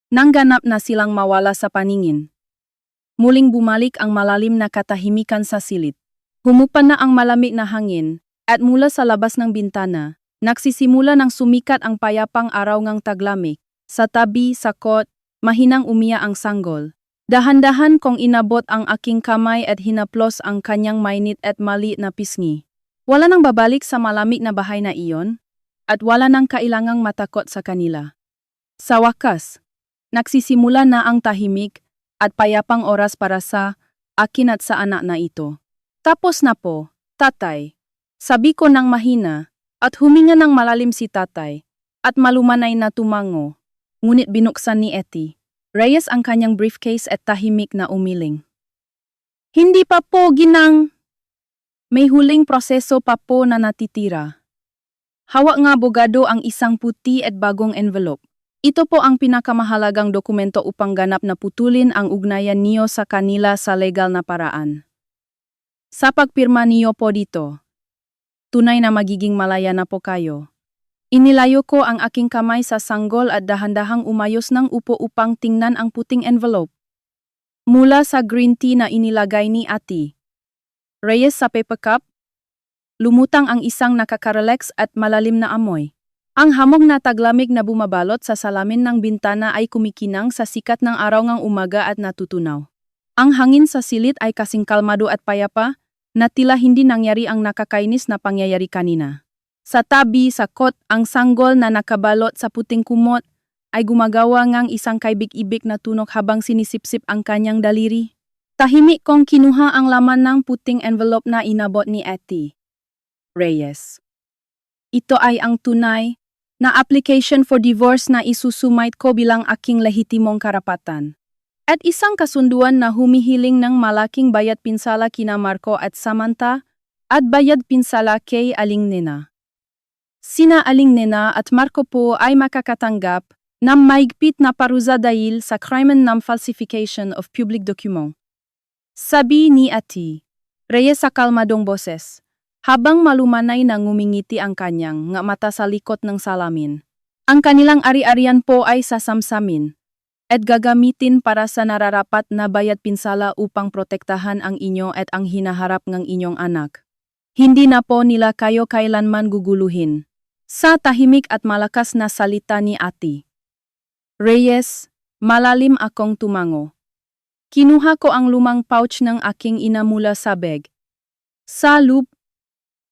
Nang ganap na silang mawala sa paningin, muling bumalik ang malalim na katahimikan sa silid. Humupa na ang malamig na hangin, at mula sa labas ng bintana, nagsisimula ng sumikat ang payapang araw ngang taglamig. Sa tabi, sa kot, mahinang umiya ang sanggol. Dahan-dahan kong inabot ang aking kamay at hinaplos ang kanyang mainit at maliit na pisngi. Wala nang babalik sa malamig na bahay na iyon, at wala nang kailangang matakot sa kanila. Sa wakas, nagsisimula na ang tahimik at payapang oras para sa akin at sa anak na ito. Tapos na po, tatay. Sabi ko ng mahina, at huminga ng malalim si tatay, at malumanay na tumango. Ngunit binuksan ni Eti Reyes ang kanyang briefcase at tahimik na umiling. Hindi pa po ginang. May huling proseso pa po na natitira. Hawak nga abogado ang isang puti at bagong envelope. Ito po ang pinakamahalagang dokumento upang ganap na putulin ang ugnayan niyo sa kanila sa legal na paraan. Sa pagpirma niyo po dito, tunay na magiging malaya na po kayo. Inilayo ko ang aking kamay sa sanggol at dahan-dahang umayos ng upo upang tingnan ang puting envelope. Mula sa green tea na inilagay ni Ati Reyes sa paper cup, lumutang ang isang nakaka-relax at malalim na amoy. Ang hamog na taglamig na bumabalot sa salamin ng bintana ay kumikinang sa sikat ng araw ngang umaga at natutunaw. Ang hangin sa silid ay kasing kalmado at payapa, na tila hindi nangyari ang nakakainis na pangyayari kanina. Sa tabi, sa kot, ang sanggol na nakabalot sa puting kumot ay gumagawa ngang isang kaibig-ibig na tunog habang sinisipsip ang kanyang daliri. Tahimik kong kinuha ang laman ng puting envelope na inabot ni Eti Reyes. Ito ay ang tunay na application for divorce na isusumite ko bilang aking lehitimong karapatan. At isang kasunduan na humihiling ng malaking bayad pinsala kina Marco at Samantha at bayad pinsala kay Aling Nena. Sina Aling Nena at Marco po ay makakatanggap ng maigpit na parusa dahil sa krimen ng falsification of public document. Sabi ni Ati Reyes sa kalmadong boses, habang malumanay na ngumingiti ang kanyang nga mata sa likot ng salamin. Ang kanilang ari-arian po ay sasamsamin at gagamitin para sa nararapat na bayad pinsala upang protektahan ang inyo at ang hinaharap ng inyong anak. Hindi na po nila kayo kailanman guguluhin. Sa tahimik at malakas na salita ni Ati Reyes, malalim akong tumango. Kinuha ko ang lumang pouch ng aking ina mula sa bag. Sa loob,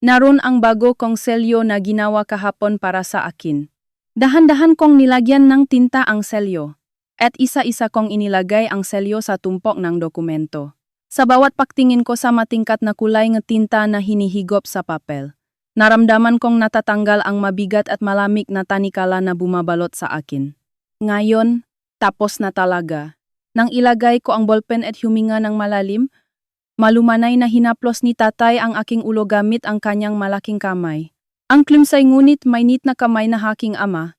naroon ang bago kong selyo na ginawa kahapon para sa akin. Dahan-dahan kong nilagyan ng tinta ang selyo, at isa-isa kong inilagay ang selyo sa tumpok ng dokumento. Sa bawat pagtingin ko sa matingkat na kulay ng tinta na hinihigop sa papel, naramdaman kong natatanggal ang mabigat at malamig na tanikala na bumabalot sa akin. Ngayon, tapos na talaga. Nang ilagay ko ang ballpen at huminga ng malalim, malumanay na hinaplos ni tatay ang aking ulo gamit ang kanyang malaking kamay. Ang klimsay ngunit mainit na kamay na haking ama,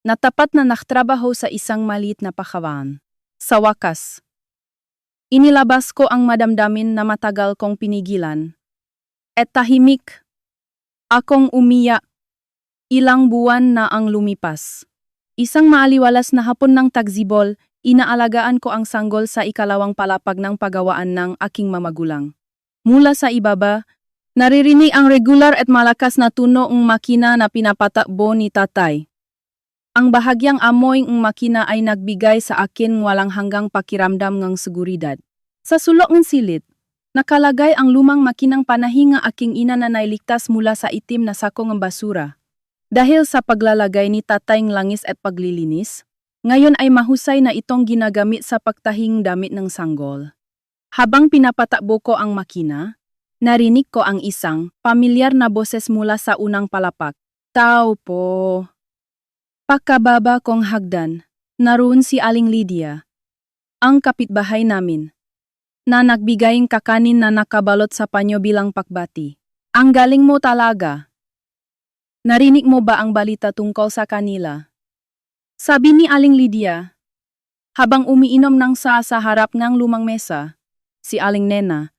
na tapat na naktrabaho sa isang maliit na pakawan. Sa wakas, Inilabas ko ang madamdamin na matagal kong pinigilan. At tahimik, akong umiyak. Ilang buwan na ang lumipas. Isang maaliwalas na hapon ng tagsibol, inaalagaan ko ang sanggol sa ikalawang palapag ng pagawaan ng aking mamagulang. Mula sa ibaba, naririnig ang regular at malakas na tunog ng makina na pinapatakbo ni tatay. Ang bahagyang amoy ng makina ay nagbigay sa akin walang hanggang pakiramdam ng seguridad. Sa sulok ng silid, nakalagay ang lumang makinang panahinga aking ina na nailigtas mula sa itim na sako ng basura. Dahil sa paglalagay ni tatay ng langis at paglilinis, ngayon ay mahusay na itong ginagamit sa pagtahing damit ng sanggol. Habang pinapatakbo ko ang makina, narinig ko ang isang pamilyar na boses mula sa unang palapak. Tao po. Pagkababa kong hagdan, naroon si Aling Lydia, ang kapitbahay namin, na nagbigayng kakanin na nakabalot sa panyo bilang pakbati. Ang galing mo talaga. Narinig mo ba ang balita tungkol sa kanila? Sabi ni Aling Lydia. Habang umiinom ng sa harap ng lumang mesa, si Aling Nena,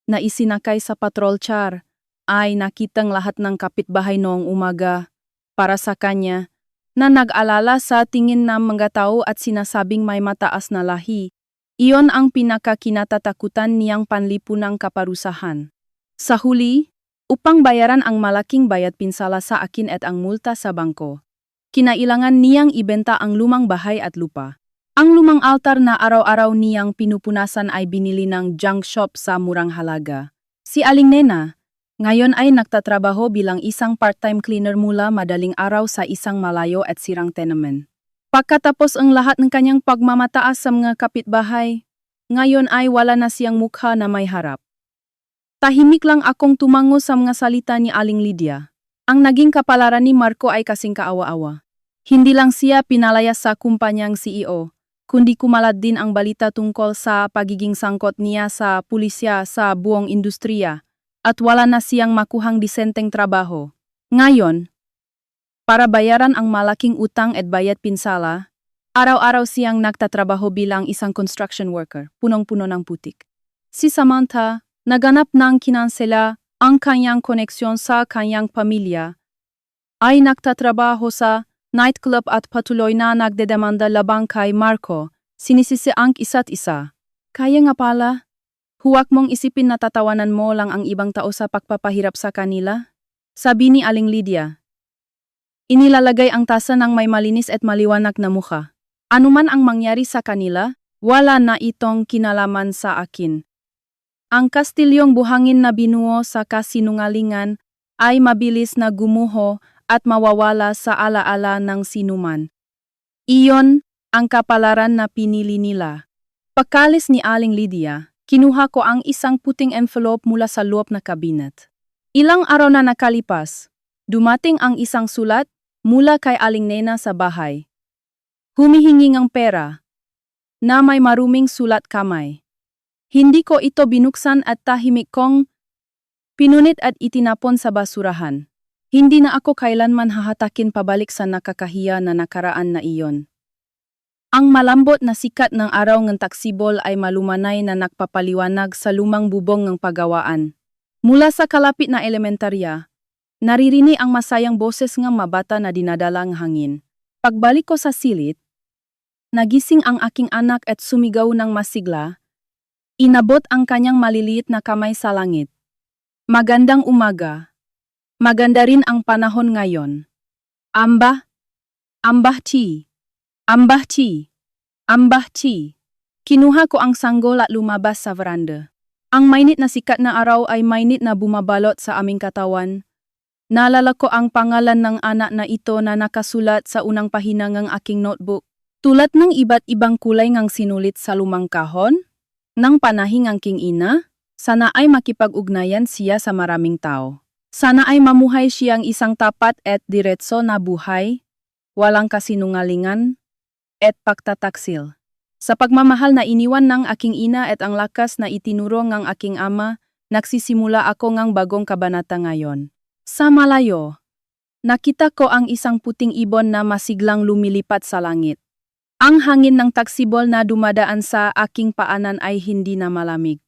na isinakay sa patrol char, ay nakitang lahat ng kapitbahay noong umaga para sa kanya, na nag-alala sa tingin ng mga tao at sinasabing may mataas na lahi. Iyon ang pinakakinatatakutan niyang panlipunang kaparusahan. Sa huli, upang bayaran ang malaking bayad pinsala sa akin at ang multa sa bangko, kinailangan niyang ibenta ang lumang bahay at lupa. Ang lumang altar na araw-araw niyang pinupunasan ay binili ng junk shop sa murang halaga. Si Aling Nena, ngayon ay nagtatrabaho bilang isang part-time cleaner mula madaling araw sa isang malayo at sirang tenement. Pagkatapos ang lahat ng kanyang pagmamataas sa mga kapitbahay, ngayon ay wala na siyang mukha na may harap. Tahimik lang akong tumango sa mga salita ni Aling Lydia. Ang naging kapalaran ni Marco ay kasing kaawa-awa. Hindi lang siya pinalayas sa kumpanyang CEO, kundi kumalat din ang balita tungkol sa pagiging sangkot niya sa pulisya sa buong industriya, at wala na siyang makuhang disenteng trabaho. Ngayon, para bayaran ang malaking utang at bayad pinsala, araw-araw siyang nagtatrabaho bilang isang construction worker, punong-puno ng putik. Si Samantha, naganap ng kinansela ang kanyang koneksyon sa kanyang pamilya, ay nagtatrabaho sa nightclub at patuloy na nagdedemanda labang kay Marco, sinisisi ang isa't isa. Kaya nga pala, huwag mong isipin na tatawanan mo lang ang ibang tao sa pagpapahirap sa kanila? Sabi ni Aling Lydia. Inilalagay ang tasa ng may malinis at maliwanag na mukha. Anuman ang mangyari sa kanila, wala na itong kinalaman sa akin. Ang kastilyong buhangin na binuo sa kasinungalingan ay mabilis na gumuho at mawawala sa alaala ng sinuman. Iyon ang kapalaran na pinili nila. Pagkalis ni Aling Lydia, kinuha ko ang isang puting envelope mula sa loob na kabinet. Ilang araw na nakalipas, dumating ang isang sulat mula kay Aling Nena sa bahay. Humihingi ng pera na may maruming sulat kamay. Hindi ko ito binuksan at tahimik kong pinunit at itinapon sa basurahan. Hindi na ako kailanman hahatakin pabalik sa nakakahiya na nakaraan na iyon. Ang malambot na sikat ng araw ng taksibol ay malumanay na nagpapaliwanag sa lumang bubong ng pagawaan. Mula sa kalapit na elementarya, naririnig ang masayang boses ng mabata na dinadalang hangin. Pagbalik ko sa silid, nagising ang aking anak at sumigaw ng masigla. Inabot ang kanyang maliliit na kamay sa langit. Magandang umaga. Maganda rin ang panahon ngayon. Amba? Ambah chi. Ambah chi. Ambah chi. Kinuha ko ang sanggol at lumabas sa veranda. Ang mainit na sikat na araw ay mainit na bumabalot sa aming katawan. Naalala ko ang pangalan ng anak na ito na nakasulat sa unang pahina ng aking notebook. Tulad ng iba't ibang kulay ngang sinulit sa lumang kahon, nang panahing ang king ina, sana ay makipag-ugnayan siya sa maraming tao. Sana ay mamuhay siyang isang tapat at diretso na buhay, walang kasinungalingan, at pagtataksil. Sa pagmamahal na iniwan ng aking ina at ang lakas na itinuro ng aking ama, nagsisimula ako ng bagong kabanata ngayon. Sa malayo, nakita ko ang isang puting ibon na masiglang lumilipat sa langit. Ang hangin ng taksibol na dumadaan sa aking paanan ay hindi na malamig.